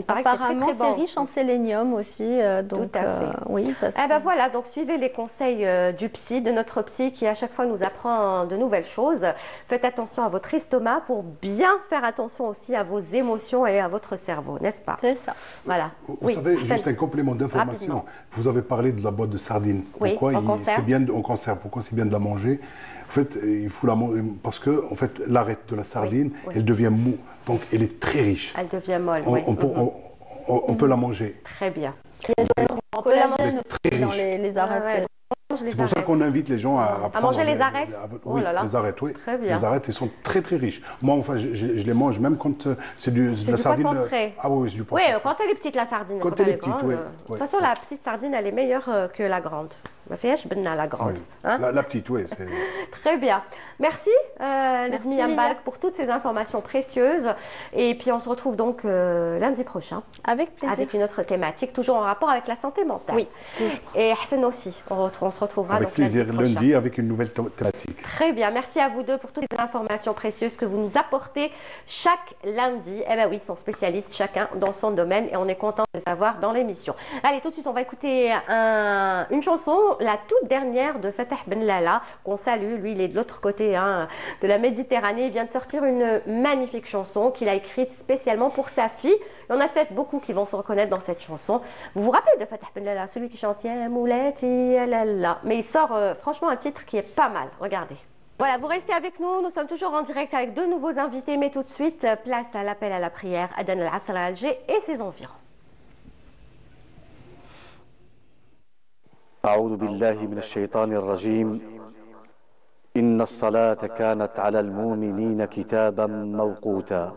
Apparemment, c'est riche en sélénium aussi. Donc, tout à fait. Oui, ça se voilà, donc suivez les conseils du psy, de notre psy qui à chaque fois nous apprend de nouvelles choses. Faites attention à votre estomac pour bien faire attention aussi à vos émotions et à votre cerveau, n'est-ce pas? C'est ça. Voilà. Vous savez, juste un complément d'information. Vous avez parlé de la boîte de sardines. Pourquoi c'est bien en conserve? Pourquoi c'est bien de la manger? En fait, il faut la manger parce que en fait, l'arête de la sardine, elle devient mou. Donc, elle est très riche. Elle devient molle. On peut la manger. Très bien. On peut la manger dans les arêtes. C'est pour ça qu'on invite les gens à manger les arêtes. Oui, les arêtes, oui. Très bien. Les arêtes, elles sont très très riches. Moi, enfin, je les mange même quand c'est de la sardine. Poisson frais. Ah oui, c'est du poisson. Oui, quand elle est petite, la sardine. Quand elle est petite, oui. De toute façon, la petite sardine, elle est meilleure que la grande. La grande. La petite, oui. Très bien. Merci, Ludmilla Mbalk, pour toutes ces informations précieuses. Et puis, on se retrouve donc lundi prochain. Avec plaisir. Avec une autre thématique, toujours en rapport avec la santé mentale. Oui, toujours. Et Hassan aussi. On se retrouvera avec plaisir lundi avec une nouvelle thématique. Très bien. Merci à vous deux pour toutes les informations précieuses que vous nous apportez chaque lundi. Eh bien oui, ils sont spécialistes chacun dans son domaine et on est content de les avoir dans l'émission. Allez, tout de suite, on va écouter une chanson, la toute dernière de Fatah Ben Lala, qu'on salue. Lui, il est de l'autre côté de la Méditerranée. Il vient de sortir une magnifique chanson qu'il a écrite spécialement pour sa fille. Il y en a peut-être beaucoup qui vont se reconnaître dans cette chanson. Vous vous rappelez de Fatah Ben Lala, celui qui chante Ya Moulati Ya Lala. Mais il sort franchement un titre qui est pas mal. Regardez. Voilà, vous restez avec nous. Nous sommes toujours en direct avec deux nouveaux invités. Mais tout de suite, place à l'appel à la prière à Dan Al-Asr à Alger et ses environs. أعوذ بالله من الشيطان الرجيم إن الصلاة كانت على المؤمنين كتابا موقوتا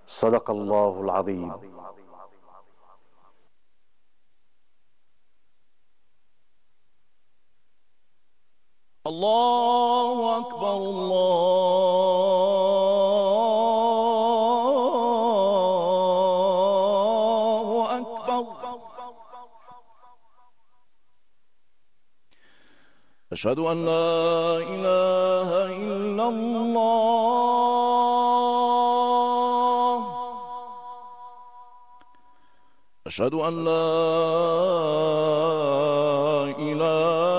صدق الله العظيم الله أكبر الله أكبر أشهد أن لا إله إلا الله أشهد أن لا إله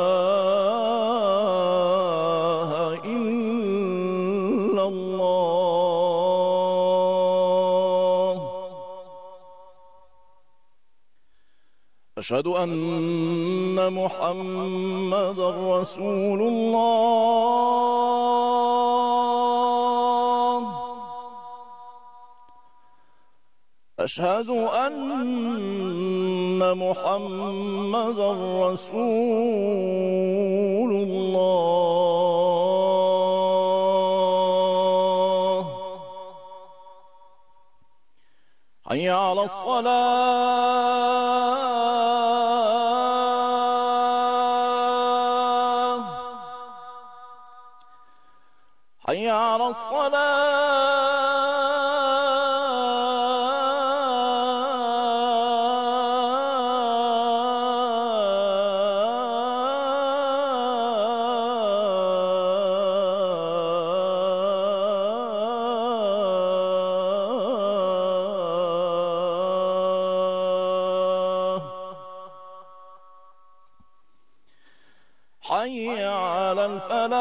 إلا الله أشهد أن محمدًا رسول الله أشهد أن محمدًا رسول الله حي على الصلاة حي على الصلاة حي على الفلاح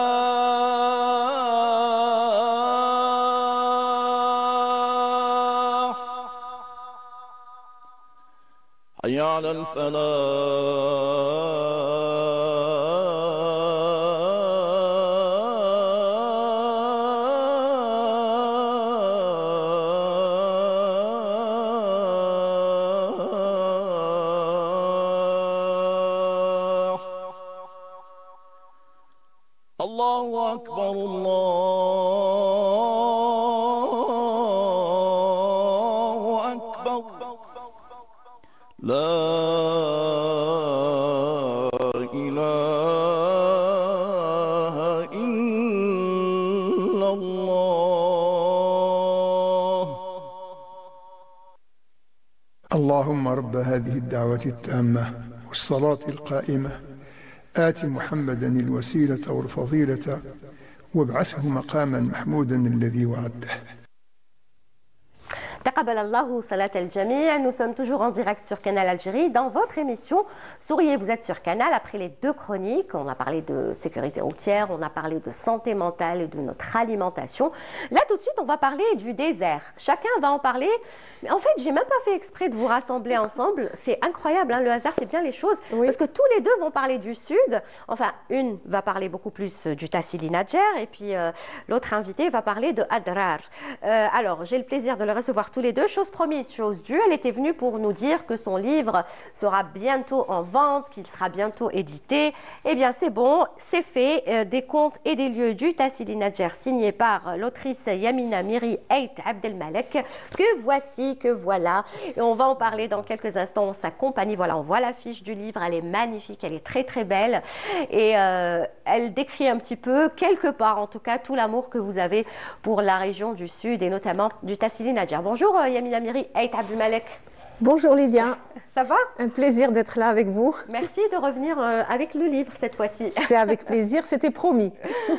حي على الفلاح الله أكبر الله أكبر لا إله إلا الله اللهم رب هذه الدعوة التامة والصلاة القائمة آت محمدا الوسيلة والفضيلة وابعثه مقاما محمودا الذي وعده. Taqabbal Allahu salat al-jami'. Nous sommes toujours en direct sur Canal Algérie dans votre émission Souriez, vous êtes sur Canal. Après les deux chroniques, on a parlé de sécurité routière, on a parlé de santé mentale et de notre alimentation. Là tout de suite, on va parler du désert. Chacun va en parler. Mais en fait, j'ai même pas fait exprès de vous rassembler ensemble. C'est incroyable, hein, le hasard fait bien les choses. Oui. Parce que tous les deux vont parler du sud. Enfin, une va parler beaucoup plus du Tassili Nadjer et puis l'autre invité va parler de Adrar. Alors, j'ai le plaisir de le recevoir tous les deux. Chose promise, chose due, elle était venue pour nous dire que son livre sera bientôt en vente, qu'il sera bientôt édité. Eh bien, c'est bon, c'est fait. Des contes et des lieux du Tassili Nadjer, signé par l'autrice Yamina Miri Ait Abdelmalek, que voici, que voilà. Et on va en parler dans quelques instants. On s'accompagne. Voilà, on voit l'affiche du livre. Elle est magnifique, elle est très très belle. Et elle décrit un petit peu, quelque part en tout cas, tout l'amour que vous avez pour la région du Sud et notamment du Tassili Nadjer. Bonjour Yamina Miri Ait Abdelmalek. Bonjour Lydia. Ça va? Un plaisir d'être là avec vous. Merci de revenir avec le livre cette fois-ci. C'est avec plaisir, c'était promis.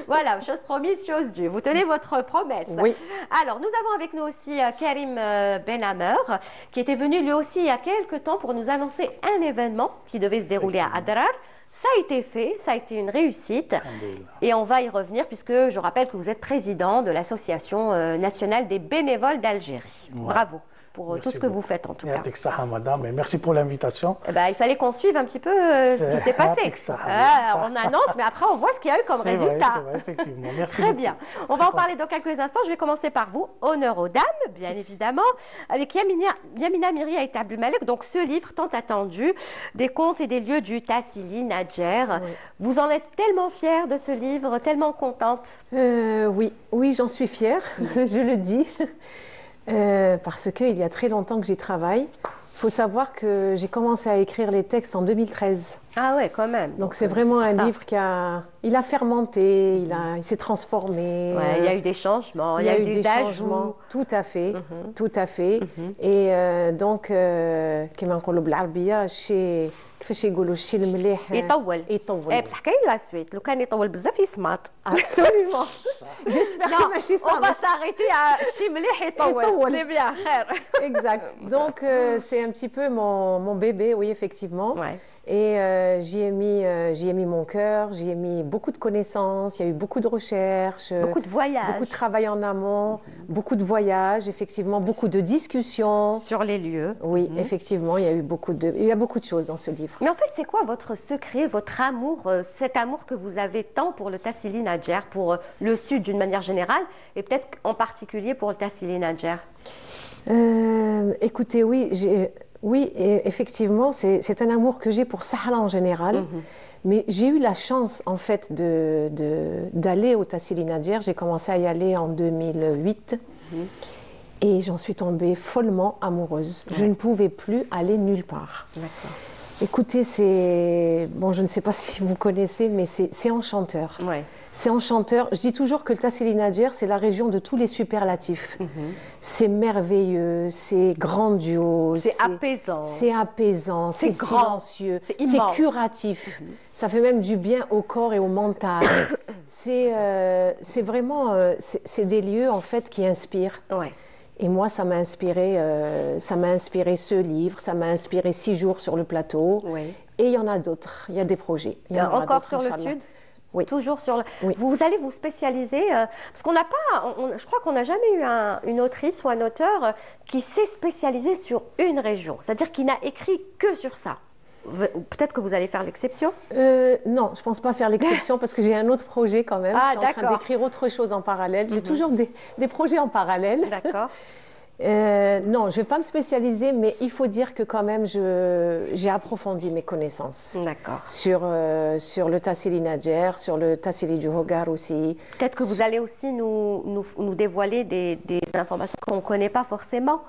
Voilà, chose promise, chose due. Vous tenez votre promesse. Oui. Alors, nous avons avec nous aussi Karim Benhamer, qui était venu lui aussi il y a quelques temps pour nous annoncer un événement qui devait se dérouler à Adrar. Ça a été fait, ça a été une réussite et on va y revenir puisque je rappelle que vous êtes président de l'Association nationale des bénévoles d'Algérie. Ouais. Bravo pour tout ce que vous faites en tout cas. Madame, et merci pour l'invitation. Eh ben, il fallait qu'on suive un petit peu ce qui s'est passé. On annonce, mais après on voit ce qu'il y a eu comme résultat. C'est vrai, effectivement. Merci Très bien. On va en parler dans quelques instants. Je vais commencer par vous. Honneur aux dames, bien évidemment, avec Yamina Miri Ait Abdelmalek. Donc ce livre tant attendu, des contes et des lieux du Tassili Nadjer. Oui. Vous en êtes tellement fière de ce livre, tellement contente. Oui, j'en suis fière, je le dis. Parce qu'il y a très longtemps que j'y travaille. Il faut savoir que j'ai commencé à écrire les textes en 2013. Ah ouais, quand même. Donc c'est vraiment un livre qui a fermenté, il s'est transformé. Ouais, il y a eu des changements, il y a eu des changements. Tout à fait, tout à fait. Et donc, كما نقولوا بالعربية شيء كيفاش يقولوا الشيء المليح يطول يطول. بصح كاين لا سويت لو كان يطول بزاف يسمط. Absolument. J'espère que ماشي on va s'arrêter à الشيء مليح يطول. C'est bien, خير. Exact. Donc c'est un petit peu mon bébé, oui effectivement. Ouais. Et j'y ai mis mon cœur, j'y ai mis beaucoup de connaissances, il y a eu beaucoup de recherches, beaucoup de voyages, beaucoup de travail en amont, beaucoup de voyages, effectivement, beaucoup de discussions sur les lieux. Oui, effectivement, il y a beaucoup de choses dans ce livre. Mais en fait, c'est quoi votre secret, votre amour, cet amour que vous avez tant pour le Tassili Nadjer, pour le Sud d'une manière générale, et peut-être en particulier pour le Tassili Nadjer? Écoutez, oui, et effectivement, c'est un amour que j'ai pour Sahara en général. Mais j'ai eu la chance, en fait, d'aller au Tassili Nadjer. J'ai commencé à y aller en 2008. Et j'en suis tombée follement amoureuse. Je ne pouvais plus aller nulle part. Écoutez, bon, je ne sais pas si vous connaissez, mais c'est enchanteur. C'est enchanteur. Je dis toujours que le Tassili Nadjer, c'est la région de tous les superlatifs. C'est merveilleux, c'est grandiose. C'est apaisant. C'est apaisant, c'est silencieux, c'est curatif. Ça fait même du bien au corps et au mental. C'est vraiment, c'est des lieux en fait qui inspirent. Et moi, ça m'a inspiré ce livre, ça m'a inspiré 6 jours sur le plateau. Et il y en a d'autres, il y a des projets. Encore sur le Sud? Oui. Toujours sur le... Vous allez vous spécialiser, parce qu'on n'a pas, je crois qu'on n'a jamais eu une autrice ou un auteur qui s'est spécialisé sur une région, c'est-à-dire qui n'a écrit que sur ça. Peut-être que vous allez faire l'exception? Non, je ne pense pas faire l'exception parce que j'ai un autre projet quand même. Je suis en train d'écrire autre chose en parallèle. J'ai toujours des projets en parallèle. D'accord. Non, je ne vais pas me spécialiser, mais il faut dire que quand même, j'ai approfondi mes connaissances. D'accord. Sur le Tassili Nadjer, sur le Tassili du Hogar aussi. Peut-être que vous allez aussi nous dévoiler des informations qu'on ne connaît pas forcément.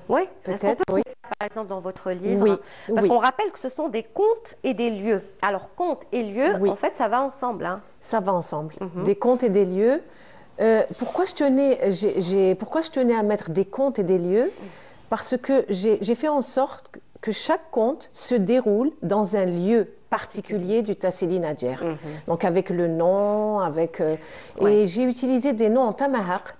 Oui, peut-être. Oui. Par exemple, dans votre livre, parce qu'on rappelle que ce sont des contes et des lieux. Alors, contes et lieux, en fait, ça va ensemble. Hein. Ça va ensemble. Des contes et des lieux. Pourquoi je tenais à mettre des contes et des lieux? Parce que j'ai fait en sorte que chaque conte se déroule dans un lieu particulier du Tassili Nadjer. Donc avec le nom, et j'ai utilisé des noms en tamahaq,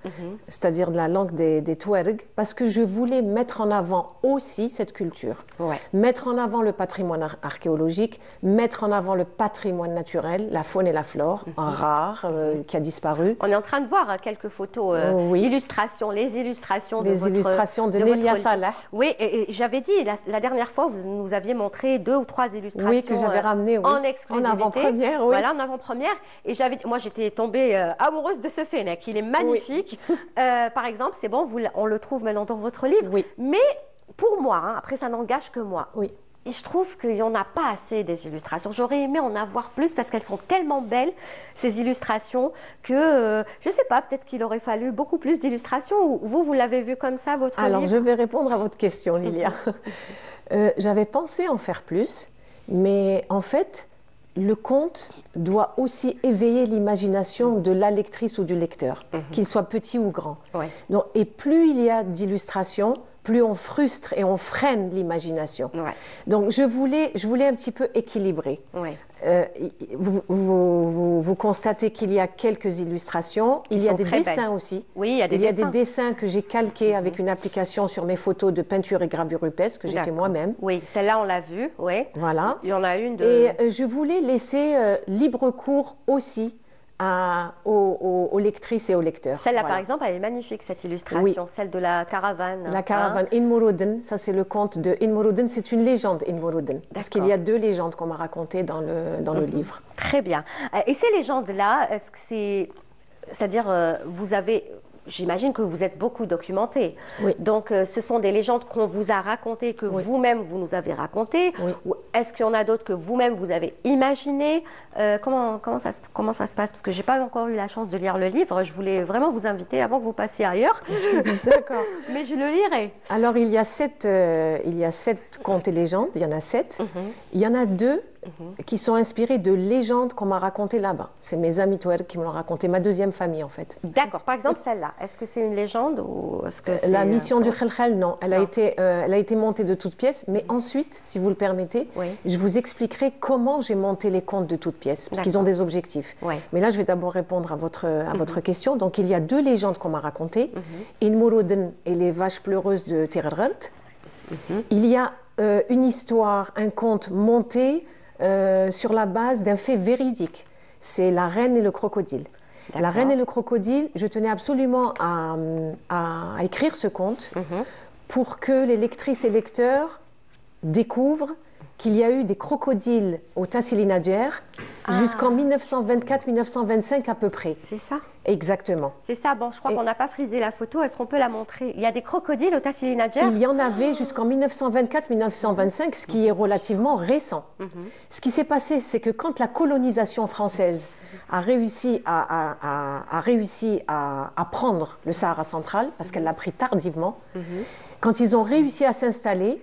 c'est-à-dire de la langue des Touareg, parce que je voulais mettre en avant aussi cette culture. Mettre en avant le patrimoine archéologique, mettre en avant le patrimoine naturel, la faune et la flore, rare, qui a disparu. On est en train de voir quelques photos, illustrations, les illustrations de Nelia Salah. Oui, et j'avais dit, la dernière fois, vous nous aviez montré 2 ou 3 illustrations. Oui, que j'avais ramené en exclusivité. En avant-première, Voilà, en avant-première. Et moi, j'étais tombée amoureuse de ce fennec. Il est magnifique. Par exemple, c'est bon, on le trouve maintenant dans votre livre. Mais pour moi, après, ça n'engage que moi. Et je trouve qu'il n'y en a pas assez des illustrations. J'aurais aimé en avoir plus parce qu'elles sont tellement belles, ces illustrations, que je ne sais pas, peut-être qu'il aurait fallu beaucoup plus d'illustrations. Vous l'avez vu comme ça, votre livre? Alors, je vais répondre à votre question, Lilia. J'avais pensé en faire plus. Mais en fait, le conte doit aussi éveiller l'imagination de la lectrice ou du lecteur, qu'il soit petit ou grand. Donc, et plus il y a d'illustrations, plus on frustre et on freine l'imagination. Donc je voulais un petit peu équilibrer. Vous constatez qu'il y a quelques illustrations, il y a des dessins aussi. Oui, il y a des dessins que j'ai calqués avec une application sur mes photos de peinture et gravure rupestre que j'ai fait moi-même. Oui, celle-là on l'a vue, Voilà. Il y en a une de... Et je voulais laisser libre cours aussi aux lectrices et aux lecteurs. Celle-là, par exemple, elle est magnifique, cette illustration, celle de la caravane. La caravane Inmourouden, ça c'est le conte de Inmourouden, c'est une légende Inmourouden, parce qu'il y a 2 légendes qu'on m'a racontées dans le livre. Très bien. Et ces légendes-là, est-ce que c'est-à-dire, vous avez... J'imagine que vous êtes beaucoup documenté. Donc, ce sont des légendes qu'on vous a racontées, que vous-même, vous nous avez racontées. Ou est-ce qu'il y en a d'autres que vous-même, vous avez imaginées? Comment ça se passe? Parce que je n'ai pas encore eu la chance de lire le livre. Je voulais vraiment vous inviter avant que vous passiez ailleurs. D'accord. Mais je le lirai. Alors, il y a 7 contes et légendes. Il y en a 7. Il y en a 2 qui sont inspirées de légendes qu'on m'a racontées là-bas. C'est mes amis Touareg qui me l'ont raconté, ma deuxième famille en fait. D'accord. Par exemple, celle-là, est-ce que c'est une légende ou est-ce que La mission du Khelkhel, non. Elle a été montée de toutes pièces. Mais ensuite, si vous le permettez, je vous expliquerai comment j'ai monté les contes de toutes pièces, parce qu'ils ont des objectifs. Mais là, je vais d'abord répondre à votre question. Donc, il y a deux légendes qu'on m'a racontées. Inmourouden et les vaches pleureuses de Terrelt. Il y a une histoire, un conte monté sur la base d'un fait véridique. C'est la reine et le crocodile. La reine et le crocodile, je tenais absolument à écrire ce conte pour que les lectrices et lecteurs découvrent qu'il y a eu des crocodiles au Tassili Nadjer jusqu'en 1924-1925 à peu près. C'est ça? Exactement. C'est ça. Bon, je crois qu'on n'a pas frisé la photo. Est-ce qu'on peut la montrer? Il y a des crocodiles au Tassili Nadjer? Il y en avait jusqu'en 1924-1925, ce qui est relativement récent. Ce qui s'est passé, c'est que quand la colonisation française a réussi à prendre le Sahara central, parce qu'elle l'a pris tardivement, quand ils ont réussi à s'installer,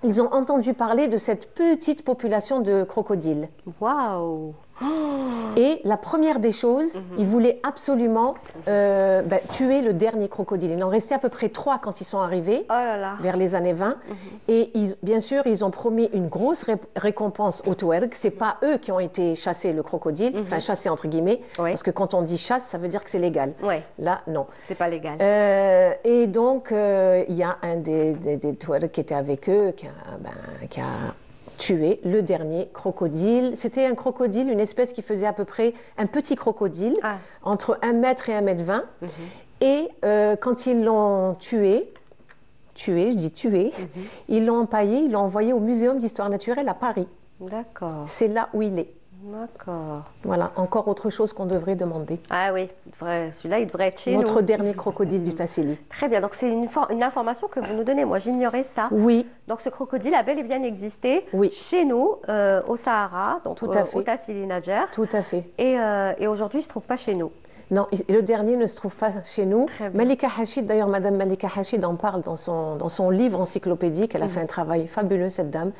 ils ont entendu parler de cette petite population de crocodiles. Waouh! Et la première des choses, ils voulaient absolument tuer le dernier crocodile. Il en restait à peu près 3 quand ils sont arrivés, vers les années 20. Et bien sûr, ils ont promis une grosse récompense aux Touareg. Ce n'est pas eux qui ont été chassés, le crocodile, enfin chassés entre guillemets, parce que quand on dit chasse, ça veut dire que c'est légal. Là, non. C'est pas légal. Et donc, il y a un des Touareg qui était avec eux, qui a tué le dernier crocodile. C'était un crocodile, une espèce qui faisait à peu près un petit crocodile, entre 1 mètre et 1 mètre 20. Et quand ils l'ont tué, ils l'ont empaillé, ils l'ont envoyé au Muséum d'histoire naturelle à Paris. D'accord. C'est là où il est. D'accord. Voilà, encore autre chose qu'on devrait demander. Ah oui, celui-là, il devrait être chez Notre nous. dernier crocodile du Tassili. Très bien, donc c'est une information que vous nous donnez. Moi, j'ignorais ça. Oui. Donc ce crocodile a bel et bien existé chez nous, au Sahara, donc au Tassili Nadjer. Tout à fait. Et aujourd'hui, il ne se trouve pas chez nous. Non, le dernier ne se trouve pas chez nous. Malika Hachid, d'ailleurs, Madame Malika Hachid en parle dans son livre encyclopédique. Elle a fait un travail fabuleux, cette dame.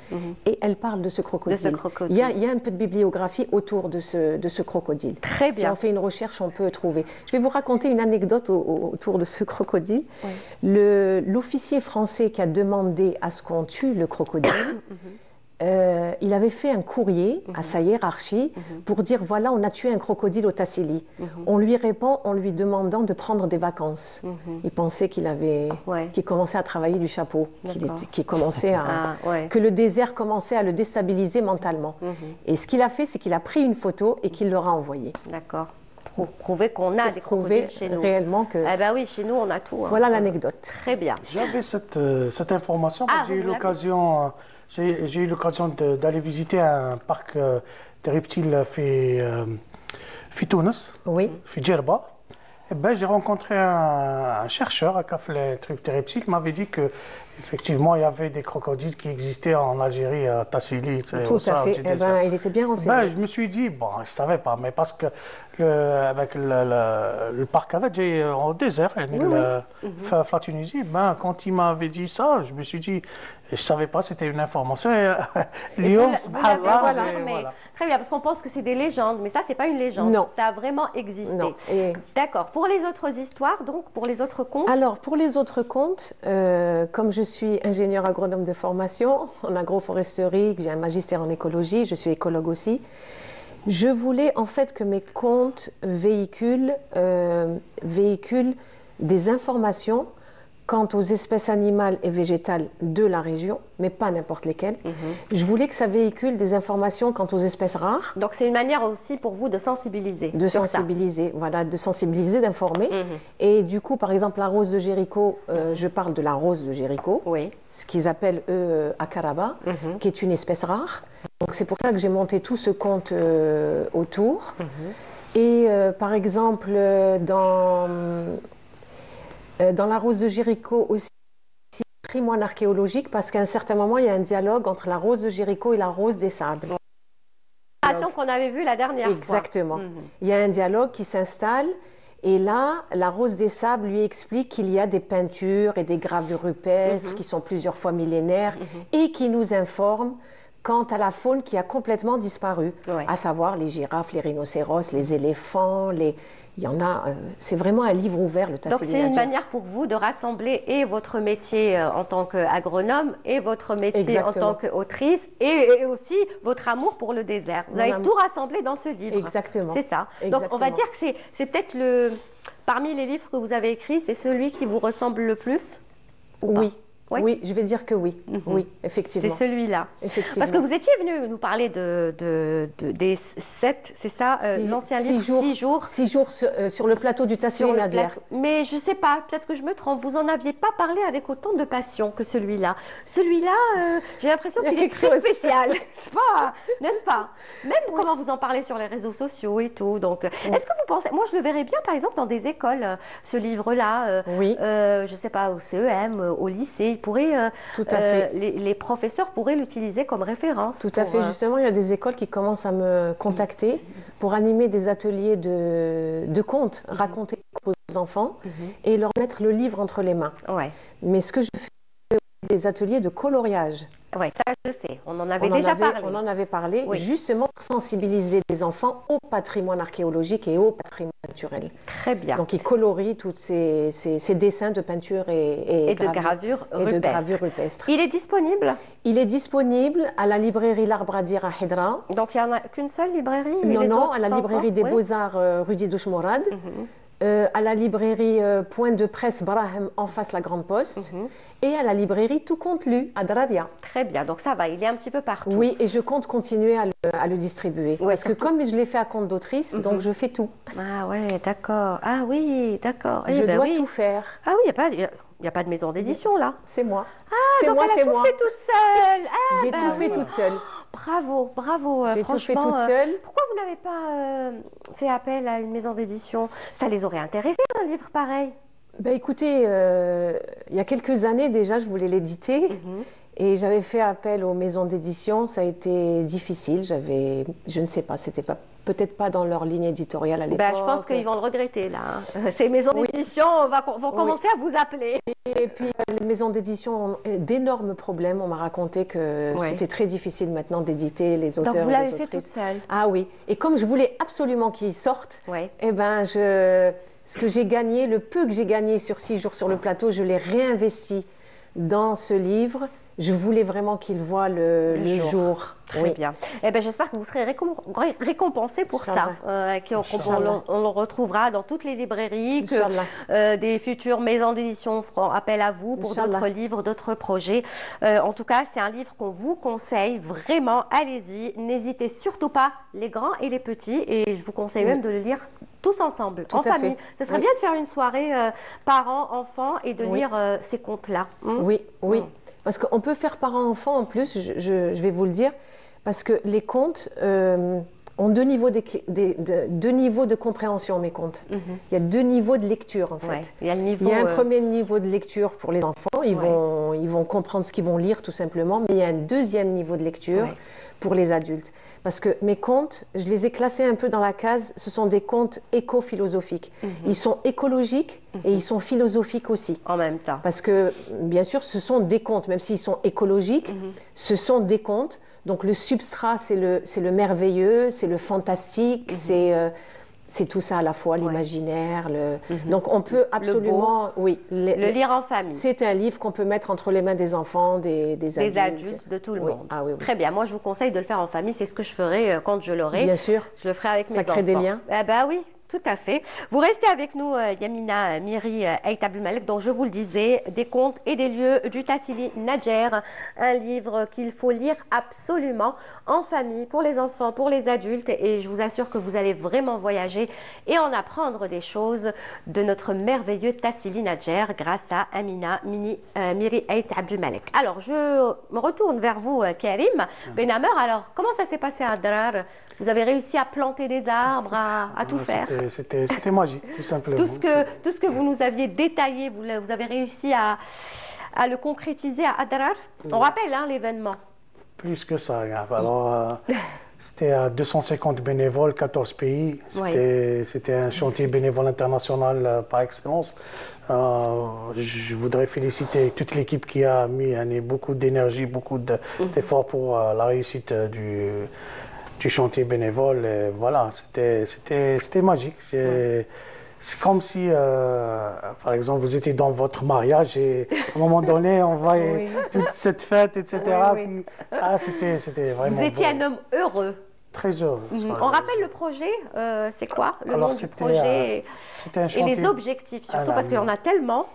Et elle parle de ce crocodile. Il y a un peu de bibliographie autour de ce crocodile. Très bien. Si on fait une recherche, on peut trouver. Je vais vous raconter une anecdote autour de ce crocodile. L'officier français qui a demandé à ce qu'on tue le crocodile, il avait fait un courrier à sa hiérarchie pour dire voilà, on a tué un crocodile au Tassili. On lui répond en lui demandant de prendre des vacances. Il pensait qu'il commençait à travailler du chapeau, que le désert commençait à le déstabiliser mentalement. Et ce qu'il a fait, c'est qu'il a pris une photo et qu'il leur a envoyée. D'accord. Pour prouver qu'on a des crocodiles chez nous. Réellement que... Eh ben oui, chez nous, on a tout. Voilà l'anecdote. Très bien. J'avais cette information parce que j'ai eu l'occasion d'aller visiter un parc de reptiles في تونس, في Djerba. Et ben, j'ai rencontré un chercheur qui a fait les trucs des reptiles. Il m'avait dit qu'effectivement, il y avait des crocodiles qui existaient en Algérie, à Tassili. Tout à fait. Il était bien renseigné. Je me suis dit, bon, je ne savais pas, mais parce que avec le parc avait au désert, la Tunisie, quand il m'avait dit ça, je me suis dit, je ne savais pas, c'était une information. Lyon, très bien, parce qu'on pense que c'est des légendes, mais ça, ce n'est pas une légende. Non. Ça a vraiment existé. Non. D'accord. Pour les autres histoires, donc, pour les autres contes? Alors, pour les autres contes, comme je suis ingénieure agronome de formation, en agroforesterie, j'ai un magistère en écologie, je suis écologue aussi, je voulais en fait que mes contes véhiculent des informations quant aux espèces animales et végétales de la région, mais pas n'importe lesquelles. Je voulais que ça véhicule des informations quant aux espèces rares. Donc c'est une manière aussi pour vous de sensibiliser. De sensibiliser, voilà, de sensibiliser, d'informer. Et du coup, par exemple, la rose de Jéricho, je parle de la rose de Jéricho, ce qu'ils appellent eux Akaraba, qui est une espèce rare. Donc c'est pour ça que j'ai monté tout ce conte autour. Et par exemple, dans la rose de Jéricho aussi, patrimoine archéologique, parce qu'à un certain moment, il y a un dialogue entre la rose de Jéricho et la rose des sables. Qu'on avait vu la dernière fois. Exactement. Il y a un dialogue qui s'installe, et là, la rose des sables lui explique qu'il y a des peintures et des gravures rupestres qui sont plusieurs fois millénaires et qui nous informent quant à la faune qui a complètement disparu, à savoir les girafes, les rhinocéros, les éléphants, il y en a, c'est vraiment un livre ouvert, le Tassili Nadjer. Donc c'est une manière pour vous de rassembler et votre métier en tant qu'agronome et votre métier en tant qu'autrice et aussi votre amour pour le désert. Vous avez tout rassemblé dans ce livre. Exactement. C'est ça. Exactement. Donc on va dire que c'est peut-être parmi les livres que vous avez écrits, c'est celui qui vous ressemble le plus? Oui. Oui, je vais dire que oui. Oui, effectivement. C'est celui-là. Parce que vous étiez venu nous parler des 7, c'est ça, l'ancien livre, 6 jours. 6 jours sur le plateau du Tassili Nadjer. Mais je ne sais pas, peut-être que je me trompe, vous n'en aviez pas parlé avec autant de passion que celui-là. Celui-là, j'ai l'impression qu'il est très spécial, n'est-ce pas? Même comment vous en parlez sur les réseaux sociaux et tout. Donc, est-ce que vous pensez, moi je le verrais bien par exemple dans des écoles, ce livre-là, je ne sais pas, au CEM, au lycée, tout à fait. Les professeurs pourraient l'utiliser comme référence. Tout à fait. Justement, il y a des écoles qui commencent à me contacter pour animer des ateliers de contes, raconter aux enfants et leur mettre le livre entre les mains. Mais ce que je fais, des ateliers de coloriage. Oui, ça je sais, on en avait déjà parlé. On en avait parlé, justement pour sensibiliser les enfants au patrimoine archéologique et au patrimoine naturel. Très bien. Donc ils colorient tous ces dessins de peinture et de gravure rupestre. Il est disponible? Il est disponible à la librairie L'Arbre à Dire à Hedra. Donc il n'y en a qu'une seule librairie? Non, à la librairie des Beaux-Arts rue Didouche Morad. À la librairie Point de Presse Brahim en face la Grande Poste et à la librairie Tout Compte Lu à Draria. Très bien, donc ça va, il est un petit peu partout. Oui, et je compte continuer à le distribuer. Parce que comme je l'ai fait à compte d'autrice, donc je fais tout. Ah ouais, d'accord. Ah oui, d'accord. Je dois tout faire. Ah oui, il n'y a pas de maison d'édition là. C'est moi. Ah, c'est moi, c'est moi. J'ai tout fait toute seule. J'ai tout fait toute seule. Bravo, bravo. J'ai tout fait toute seule. Pourquoi vous n'avez pas fait appel à une maison d'édition? Ça les aurait intéressés, un livre pareil. Ben, écoutez, il y a quelques années déjà, je voulais l'éditer. Et j'avais fait appel aux maisons d'édition. Ça a été difficile. Je ne sais pas, c'était peut-être pas dans leur ligne éditoriale à l'époque. Je pense qu'ils vont le regretter là. Ces maisons d'édition vont commencer à vous appeler. Et puis les maisons d'édition ont d'énormes problèmes. On m'a raconté que c'était très difficile maintenant d'éditer les auteurs. Donc vous et l'avez les fait autrices. toute seule? Ah oui. Et comme je voulais absolument qu'ils sortent, ce que j'ai gagné, le peu que j'ai gagné sur 6 jours sur le plateau, je l'ai réinvesti dans ce livre. Je voulais vraiment qu'il voit le jour. Très bien. Eh ben, j'espère que vous serez récompensés pour ça. On le retrouvera dans toutes les librairies, que des futures maisons d'édition feront appel à vous pour d'autres livres, d'autres projets. En tout cas, c'est un livre qu'on vous conseille vraiment. Allez-y, n'hésitez surtout pas, les grands et les petits. Et je vous conseille même de le lire tous ensemble, en famille. Ce serait bien de faire une soirée parents-enfants et de lire ces contes-là. Oui. Parce qu'on peut faire parents-enfants en plus, je vais vous le dire, parce que les contes ont deux niveaux de compréhension, mes contes. Il y a 2 niveaux de lecture, en fait. Il y a un premier niveau de lecture pour les enfants, ils vont comprendre ce qu'ils vont lire, tout simplement, mais il y a un deuxième niveau de lecture pour les adultes. Parce que mes contes, je les ai classés un peu dans la case, ce sont des contes éco-philosophiques. Ils sont écologiques et ils sont philosophiques aussi. En même temps. Parce que, bien sûr, ce sont des contes, même s'ils sont écologiques, ce sont des contes. Donc le substrat, c'est le merveilleux, c'est le fantastique, c'est tout ça à la fois, l'imaginaire. Donc on peut absolument... le lire en famille. C'est un livre qu'on peut mettre entre les mains des enfants, des adultes, de tout le monde. Ah, oui. Très bien, moi je vous conseille de le faire en famille, c'est ce que je ferai quand je l'aurai. Bien sûr. Je le ferai avec mes enfants. Ça crée des liens. Oui. Tout à fait. Vous restez avec nous, Yamina Miri Ait Abdelmalek, dont je vous le disais, des contes et des lieux du Tassili Nadjer, un livre qu'il faut lire absolument en famille, pour les enfants, pour les adultes, et je vous assure que vous allez vraiment voyager et en apprendre des choses de notre merveilleux Tassili Nadjer grâce à Amina Miri Ait Abdelmalek. Alors, je me retourne vers vous, Karim Benamer. Alors, comment ça s'est passé à Adrar? Vous avez réussi à planter des arbres, à tout faire? C'était magique, tout simplement. Tout ce que vous nous aviez détaillé, vous avez réussi à le concrétiser à Adrar? On rappelle l'événement. Plus que ça. Alors, C'était à 250 bénévoles, 14 pays. C'était un chantier bénévole international par excellence. Je voudrais féliciter toute l'équipe qui a mis beaucoup d'énergie, beaucoup d'efforts pour la réussite du chantier bénévole. Et voilà, c'était magique. C'est comme si, par exemple, vous étiez dans votre mariage et à un moment donné, on voyait toute cette fête, etc. Puis, c'était vraiment Vous étiez un homme heureux. Très heureux. On rappelle le projet, c'est quoi le nom du projet et les objectifs, surtout parce qu'il y en a tellement,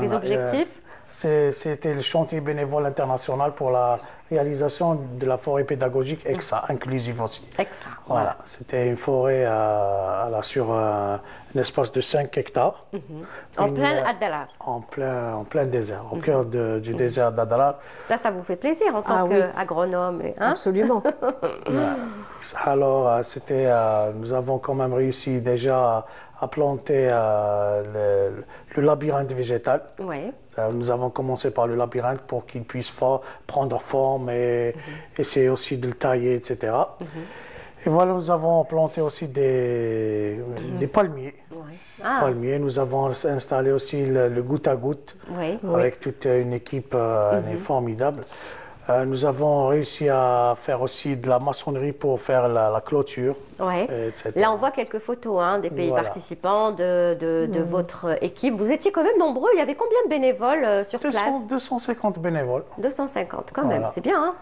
les objectifs. C'était le chantier bénévole international pour la réalisation de la forêt pédagogique EXA, inclusive aussi. EXA, voilà. C'était une forêt sur un espace de 5 hectares. En plein Adalar. En plein désert, au cœur du désert d'Adalar. Ça vous fait plaisir en tant qu'agronome. Hein? Absolument. Alors, nous avons quand même réussi déjà à planter le labyrinthe végétal. Ouais. Nous avons commencé par le labyrinthe pour qu'il puisse prendre forme et essayer aussi de le tailler, etc. Et voilà, nous avons planté aussi des palmiers. Palmiers. Nous avons installé aussi le goutte à goutte avec toute une équipe formidable. Nous avons réussi à faire aussi de la maçonnerie pour faire la clôture, etc. Là, on voit quelques photos des pays participants, de votre équipe. Vous étiez quand même nombreux. Il y avait combien de bénévoles sur place? 250 bénévoles. 250, quand même. C'est bien, hein?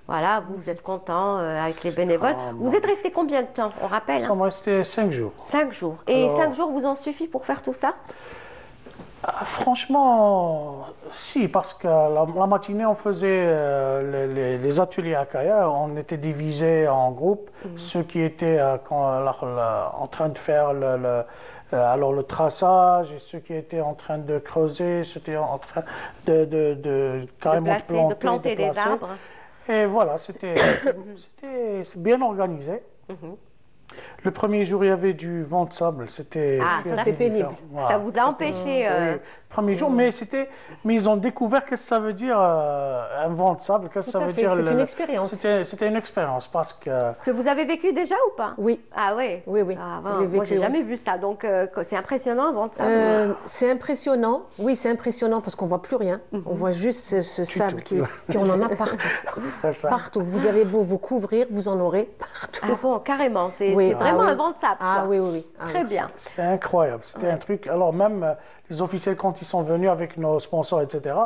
Voilà, vous êtes content avec les bénévoles. Vous êtes resté combien de temps? On rappelle. Nous sommes restés 5 jours. 5 jours. Et 5 jours vous en suffit pour faire tout ça? Franchement, si, parce que la matinée, on faisait les ateliers à Kaya, on était divisés en groupes, ceux qui étaient en train de faire le traçage, et ceux qui étaient en train de creuser, ceux qui étaient en train carrément de planter des arbres. Et voilà, c'était bien organisé. Le premier jour, il y avait du vent de sable. C'était c'est pénible. Voilà. Ça vous a empêché. Oui, premier jour, mais ils ont découvert qu'est-ce que ça veut dire un vent de sable. Qu'est-ce que ça veut dire? C'est une expérience. C'était une expérience parce que vous avez vécu déjà ou pas? Oui. Ah ouais. Oui. Ah, moi, j'ai jamais vu ça. Donc c'est impressionnant un vent de sable. C'est impressionnant. Oui, c'est impressionnant parce qu'on voit plus rien. On voit juste ce sable qui on en a partout. Partout. Vous avez beau vous couvrir, vous en aurez partout. Ah bon, carrément. C'est vraiment un vent de sable. Ah oui. Très bien. C'était incroyable. C'était un truc. Alors même les officiels, quand ils sont venus avec nos sponsors, etc.,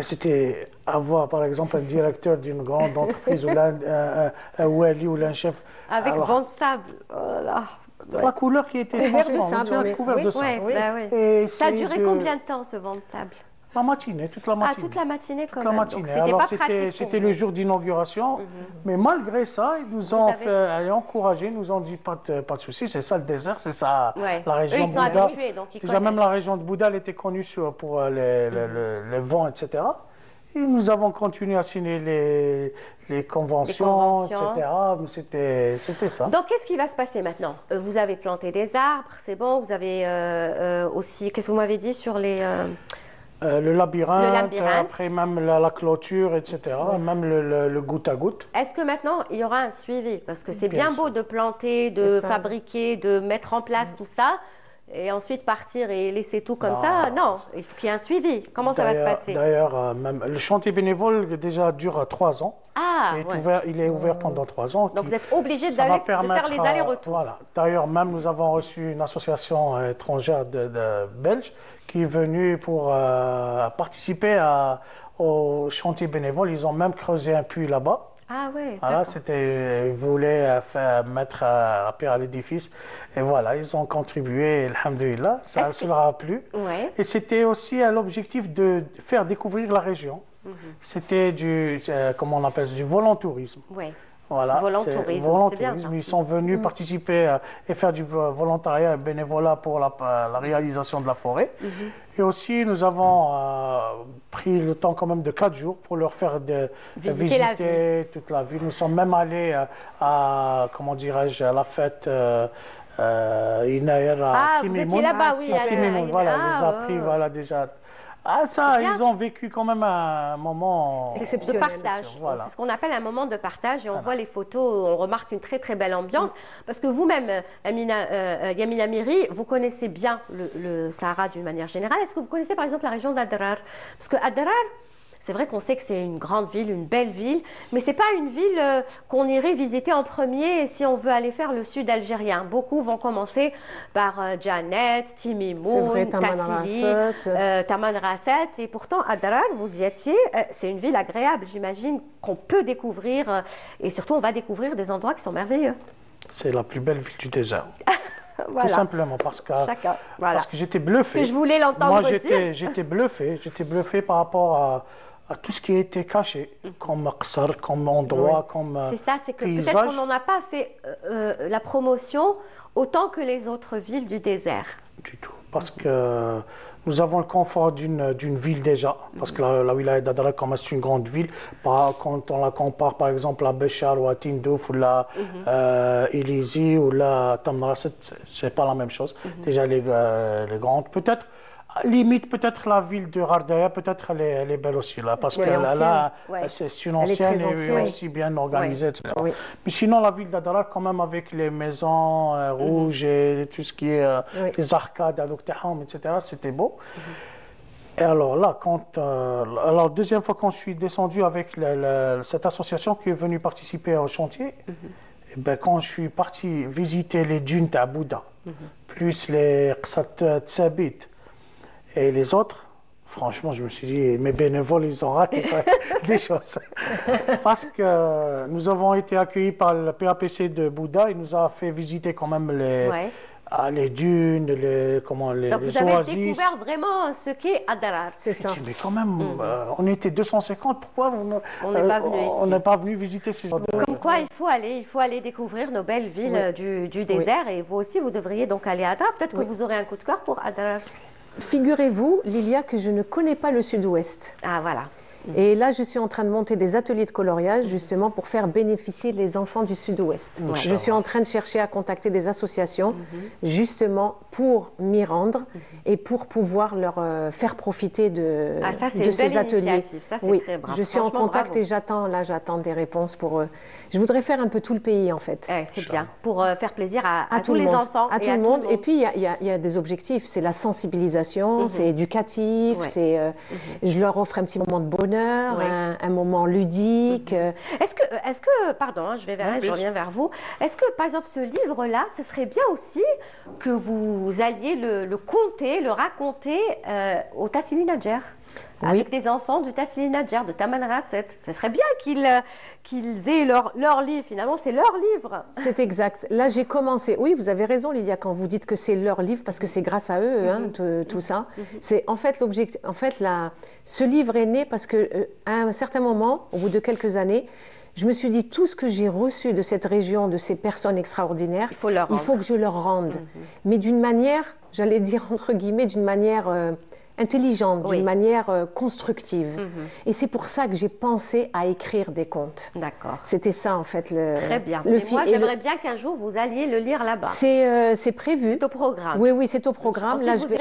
c'était avoir, par exemple, un directeur d'une grande entreprise ou un wali ou un chef. Avec vent de sable. Oh là. La couleur qui était couvert de sable. Couvert de sable. Et ça a duré combien de temps, ce vent de sable? La matinée, toute la matinée. Ah, toute la matinée quand toute même. La matinée. Alors c'était le jour d'inauguration, mais malgré ça, ils nous ont encouragés, nous ont dit pas de souci, c'est ça le désert, c'est ça la région de Bouddha. Ils sont habitués, donc ils déjà même la région de Bouddha, elle était connue pour les vents, etc. Et nous avons continué à signer les conventions, etc. C'était ça. Donc, qu'est-ce qui va se passer maintenant? Vous avez planté des arbres, c'est bon. Vous avez aussi, qu'est-ce que vous m'avez dit sur les... le labyrinthe, après même la clôture, etc., même le goutte à goutte. Est-ce que maintenant, il y aura un suivi? Parce que c'est bien beau de planter, de fabriquer, de mettre en place tout ça, et ensuite partir et laisser tout comme ça. Non, il faut qu'il y ait un suivi. Comment ça va se passer? D'ailleurs, même le chantier bénévole déjà dure 3 ans. Il est ouvert pendant 3 ans. Donc vous êtes obligé de faire les allers-retours. Voilà. D'ailleurs, même nous avons reçu une association étrangère de belge qui est venue pour participer au chantier bénévole. Ils ont même creusé un puits là-bas. Ah ouais. Voilà, ils voulaient mettre la pierre à l'édifice. Et voilà, ils ont contribué. Alhamdoulilah, ça leur a plu. Et c'était aussi l'objectif de faire découvrir la région. C'était comment on appelle, du volontourisme. Voilà, volontarisme. Ils sont venus participer et faire du volontariat et bénévolat pour la réalisation de la forêt. Et aussi, nous avons pris le temps quand même de 4 jours pour leur faire visiter toute la ville. Nous sommes même allés à la fête Inaïr à Timimoun. Vous étiez là-bas, oui. Timimoun, voilà, on les a pris déjà Ah ça, ils ont vécu quand même un moment de partage. Voilà. C'est ce qu'on appelle un moment de partage et on voit les photos, on remarque une très très belle ambiance. Parce que vous-même, Yamina Miri, vous connaissez bien le Sahara d'une manière générale. Est-ce que vous connaissez par exemple la région d'Adrar? Parce que Adrar, c'est vrai qu'on sait que c'est une grande ville, une belle ville, mais ce n'est pas une ville qu'on irait visiter en premier si on veut aller faire le sud algérien. Beaucoup vont commencer par Janet, Timimoun, Tamanrasset. Et pourtant, Adrar, vous y étiez, c'est une ville agréable, j'imagine, qu'on peut découvrir. Et surtout, on va découvrir des endroits qui sont merveilleux. C'est la plus belle ville du désert. Voilà. Tout simplement, parce que j'étais bluffé. Que je voulais l'entendre dire. Moi, j'étais bluffé par rapport à tout ce qui était caché, comme qsar, comme endroit, comme c'est ça, c'est que paysage. Peut-être qu'on n'en a pas fait la promotion autant que les autres villes du désert. Du tout, parce que nous avons le confort d'une ville déjà, parce que la wilaya d'Adrar, comme c'est une grande ville, quand on la compare par exemple à Béchar ou à Tindouf ou la Ilizi ou la Tamanrasset, c'est pas la même chose. Déjà les grandes, peut-être. Limite, peut-être la ville de Ghardaya, peut-être elle est belle aussi, là, parce qu'elle c'est une ancienne et aussi bien organisée, etc. Oui. Mais sinon, la ville d'Adrar, quand même, avec les maisons rouges et tout ce qui est les arcades, etc., c'était beau. Et alors là, alors deuxième fois quand je suis descendu avec cette association qui est venue participer au chantier, et ben, quand je suis parti visiter les dunes d'Abouda, plus les Qsat Tsabit, et les autres, franchement, je me suis dit, mes bénévoles, ils ont raté des choses. Parce que nous avons été accueillis par le PAPC de Bouddha, il nous a fait visiter quand même les dunes, les oasis. Donc vous avez découvert vraiment ce qu'est Adrar. C'est ça. Mais quand même, on était 250, pourquoi on n'est pas venu visiter ces gens de... Comme quoi, il faut aller découvrir nos belles villes du désert. Et vous aussi, vous devriez donc aller à Adrar. Peut-être que vous aurez un coup de cœur pour Adrar. Figurez-vous, Lilia, que je ne connais pas le sud-ouest. Ah, voilà. Et là, je suis en train de monter des ateliers de coloriage, justement, pour faire bénéficier les enfants du sud-ouest. Je suis en train de chercher à contacter des associations, justement, pour m'y rendre et pour pouvoir leur faire profiter de ces ateliers. Ça, c'est très brave. Je suis en contact et j'attends des réponses pour eux. Je voudrais faire un peu tout le pays, en fait. C'est bien, pour faire plaisir à tous les enfants. À tout le monde. Et puis, il y a des objectifs. C'est la sensibilisation, c'est éducatif, je leur offre un petit moment de bonheur. Un moment ludique. Est-ce que, pardon, je reviens vers vous, est-ce que, par exemple, ce livre-là, ce serait bien aussi que vous alliez le conter, le raconter au Tassili Nadjer, avec des enfants du Tassili Nadjer, de Tamanrasset. Ce serait bien qu'ils aient leur livre, finalement, c'est leur livre. C'est exact. Là, j'ai commencé. Oui, vous avez raison, Lilia, quand vous dites que c'est leur livre, parce que c'est grâce à eux, tout ça. C'est en fait l'objectif. En fait, ce livre est né parce que à un certain moment, au bout de quelques années, je me suis dit, tout ce que j'ai reçu de cette région, de ces personnes extraordinaires, il faut que je leur rende. Mais d'une manière, j'allais dire entre guillemets, d'une manière intelligente, d'une manière constructive. Et c'est pour ça que j'ai pensé à écrire des contes. D'accord. C'était ça, en fait. Très bien. Moi, j'aimerais bien qu'un jour, vous alliez le lire là-bas. C'est prévu. C'est au programme. Oui, c'est au programme. Là, je vais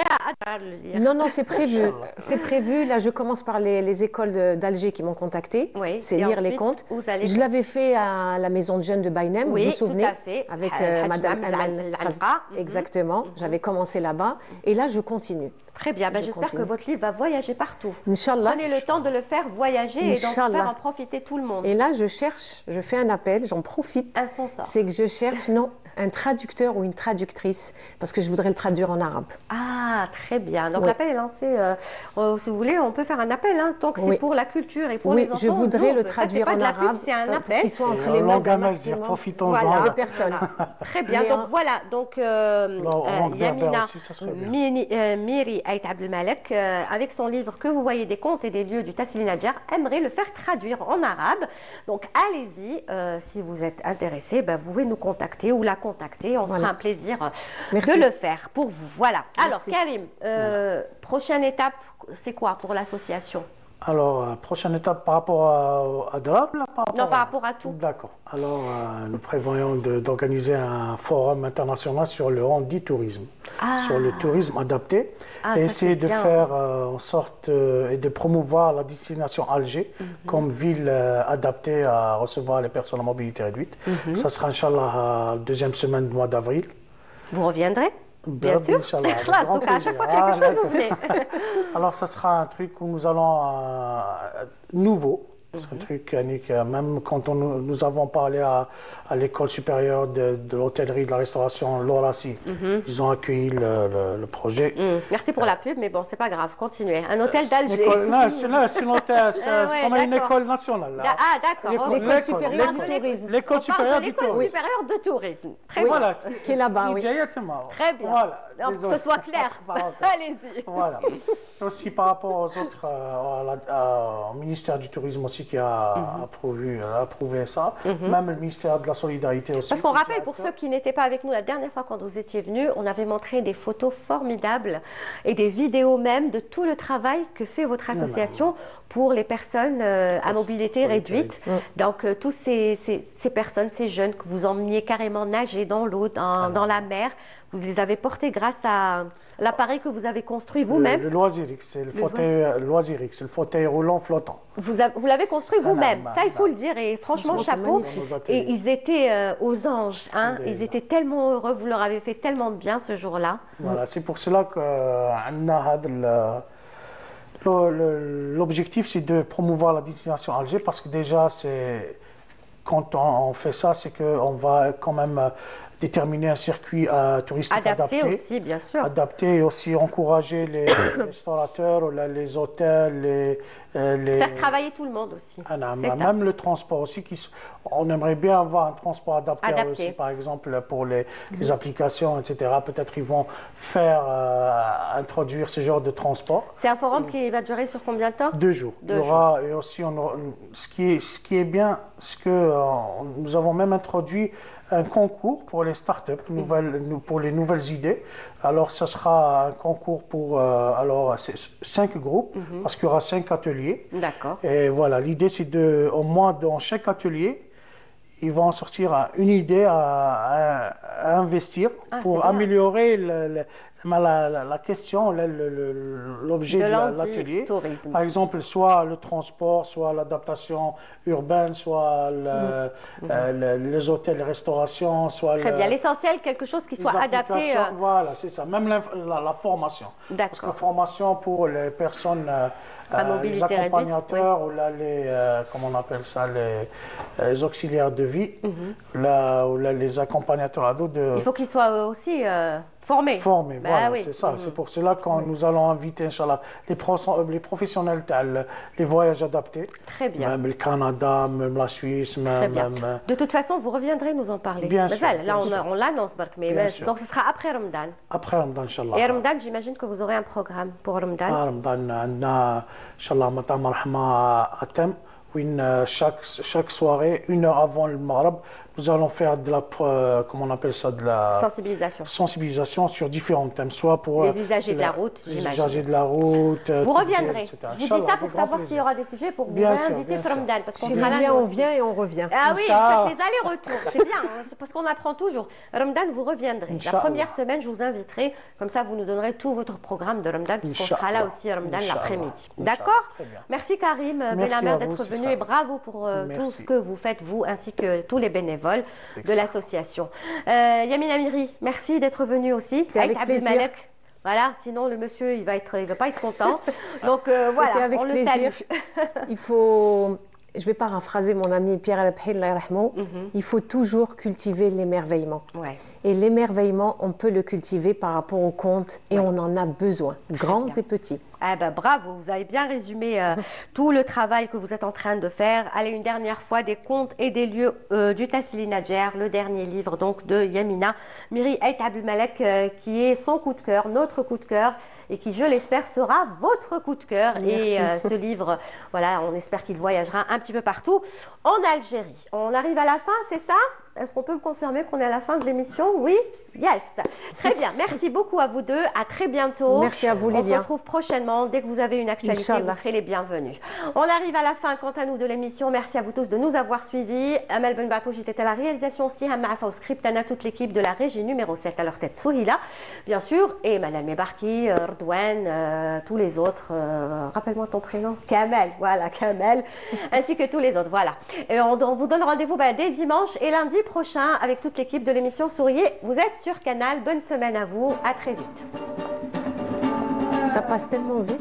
le lire. Non, c'est prévu. C'est prévu. Là, je commence par les écoles d'Alger qui m'ont contacté. C'est lire les contes. Je l'avais fait à la maison de jeunes de Baïnem, vous vous souvenez? Tout à fait. Avec Madame Al-Razza. Exactement. J'avais commencé là-bas. Et là, je continue. Très bien, j'espère que votre livre va voyager partout. Inch'Allah. Prenez le temps de le faire voyager et d'en faire en profiter tout le monde. Et là, je fais un appel, j'en profite. Un sponsor. C'est que je cherche, un traducteur ou une traductrice, parce que je voudrais le traduire en arabe. Ah, très bien. Donc l'appel est lancé. Si vous voulez, on peut faire un appel. Tant que c'est pour la culture et pour les enfants. Je voudrais le traduire en arabe. C'est un appel. Qui soit entre les mains d'un maximum de personnes. Très bien. Donc voilà. Donc Yamina Miri Ait Abdelmalek, avec son livre Que vous voyez des contes et des lieux du Tassili Nadjer, aimerait le faire traduire en arabe. Donc allez-y, si vous êtes intéressé, vous pouvez nous contacter ou la contacter. On sera un plaisir de le faire pour vous. Voilà. Alors Karim, prochaine étape, c'est quoi pour l'association? Alors, prochaine étape par rapport à Drab là, Non, par rapport à tout. D'accord. Alors, nous prévoyons d'organiser un forum international sur le handi-tourisme, sur le tourisme adapté, et essayer de faire en sorte et de promouvoir la destination Alger comme ville adaptée à recevoir les personnes à mobilité réduite. Ça sera, Inch'Allah, la deuxième semaine du mois d'avril. Vous reviendrez? Bien sûr. Donc à chaque fois quelque chose, vous venez. Alors, ça sera un truc où nous allons nouveau. C'est un truc unique. Même quand nous avons parlé à l'école supérieure de l'hôtellerie, de la restauration, l'Orassi, ils ont accueilli le projet. Merci pour la pub, mais bon, c'est pas grave. Continuez. Un hôtel d'Alger. Non, c'est une hôtel, on a une école nationale. Là. Ah, d'accord. L'école supérieure du tourisme. L'école supérieure du tourisme. L'école supérieure de tourisme. Très bien. Voilà. Qui est là-bas, oui. Très bien. Voilà. Que ce soit clair. Allez-y. Voilà. Aussi par rapport aux autres, au ministère du Tourisme aussi qui a approuvé ça, même le ministère de la Solidarité aussi. Parce qu'on rappelle, pour ceux qui n'étaient pas avec nous la dernière fois quand vous étiez venus, on avait montré des photos formidables et des vidéos même de tout le travail que fait votre association pour les personnes à mobilité réduite. Donc, tous ces personnes, ces jeunes que vous emmeniez carrément nager dans l'eau, dans la mer, vous les avez portés grâce à l'appareil que vous avez construit vous-même. Le Loisirix, c'est le fauteuil Loisirix, c'est le fauteuil roulant flottant. Vous l'avez construit vous-même, ça il faut le dire, et franchement chapeau. Et ils étaient aux anges, hein. Ils étaient tellement heureux, vous leur avez fait tellement de bien ce jour-là. Voilà, c'est pour cela que l'objectif c'est de promouvoir la destination Alger, parce que déjà quand on fait ça, c'est qu'on va quand même déterminer un circuit touristique adapté aussi, bien sûr. Adapté, et aussi encourager les restaurateurs, les hôtels, faire travailler tout le monde aussi. Même le transport aussi. On aimerait bien avoir un transport adapté. Aussi, par exemple, pour les applications, etc. Peut-être ils vont introduire ce genre de transport. C'est un forum qui va durer sur combien de temps? 2 jours. Et aussi, ce qui est bien, c'est que nous avons même introduit un concours pour les startups, pour les nouvelles idées. Alors, ce sera un concours pour 5 groupes, parce qu'il y aura 5 ateliers. D'accord. Et voilà, l'idée, c'est au moins dans chaque atelier, ils vont sortir une idée à investir pour améliorer la question, l'objet de l'atelier. Par exemple, soit le transport, soit l'adaptation urbaine, soit les hôtels, les restaurations, soit... Très bien, l'essentiel, quelque chose qui soit adapté... Voilà, c'est ça. Même la formation. Parce que la formation pour les personnes... les accompagnateurs ou là, comment on appelle ça, les auxiliaires de vie, ou là, les accompagnateurs ados il faut qu'ils soient aussi formés. Voilà, c'est ça. C'est pour cela que nous allons inviter, Inch'Allah, les professionnels, les voyages adaptés. Très bien. Même le Canada, même la Suisse, même... De toute façon, vous reviendrez nous en parler. Bien sûr. Là, on l'annonce, donc ce sera après Ramadan. Après Ramadan, Inch'Allah. Et Ramadan, j'imagine que vous aurez un programme pour Ramadan. Ramadan, Inch'Allah, Matam Rahma à Thème, où chaque soirée, 1 heure avant le Maghreb, nous allons faire de la, comment on appelle ça, de la sensibilisation sur différents thèmes, soit pour les usagers de la route, j'imagine. Les usagers de la route. Vous reviendrez. Je vous dis ça pour savoir s'il y aura des sujets pour vous réinviter sur Ramadan, parce qu'on sera là. On vient et on revient. Ah oui, faites les allers-retours, c'est bien, parce qu'on apprend toujours. Ramadan, vous reviendrez. La première semaine, je vous inviterai, comme ça vous nous donnerez tout votre programme de Ramadan, puisqu'on sera là aussi Ramadan l'après-midi. D'accord? Merci Karim Belhammer d'être venu, et bravo pour tout ce que vous faites, vous, ainsi que tous les bénévoles de l'association. Yamina Miri, merci d'être venue aussi. Avec plaisir. Voilà, sinon le monsieur, il va pas être content. Donc voilà, on le salue. Je vais paraphraser mon ami Pierre Al-Abhil, il faut toujours cultiver l'émerveillement. Et l'émerveillement, on peut le cultiver par rapport aux contes et on en a besoin, grands et petits. Ah ben, bravo, vous avez bien résumé tout le travail que vous êtes en train de faire. Allez, une dernière fois, des contes et des lieux du Tassili Nadjer, le dernier livre donc de Yamina Miri Ait Abdelmalek, qui est son coup de cœur, notre coup de cœur, et qui, je l'espère, sera votre coup de cœur. Et ce livre, voilà, on espère qu'il voyagera un petit peu partout en Algérie. On arrive à la fin, c'est ça ? Est-ce qu'on peut me confirmer qu'on est à la fin de l'émission? Oui? Yes. Très bien. Merci beaucoup à vous deux. À très bientôt. Merci à vous, Liliane. On se retrouve prochainement. Dès que vous avez une actualité, vous serez les bienvenus. On arrive à la fin, quant à nous, de l'émission. Merci à vous tous de nous avoir suivis. Amel Ben Batouj était à la réalisation aussi. Hamafa au script. Anna, toute l'équipe de la régie numéro 7 à leur tête. Souhila, bien sûr. Et Madame Mebarki, Rdouane, tous les autres. Rappelle-moi ton prénom. Kamel. Voilà, Kamel. Ainsi que tous les autres. Voilà. Et on vous donne rendez-vous dès dimanche et lundi prochain avec toute l'équipe de l'émission Souriez. Vous êtes sur Canal. Bonne semaine à vous. À très vite. Ça passe tellement vite.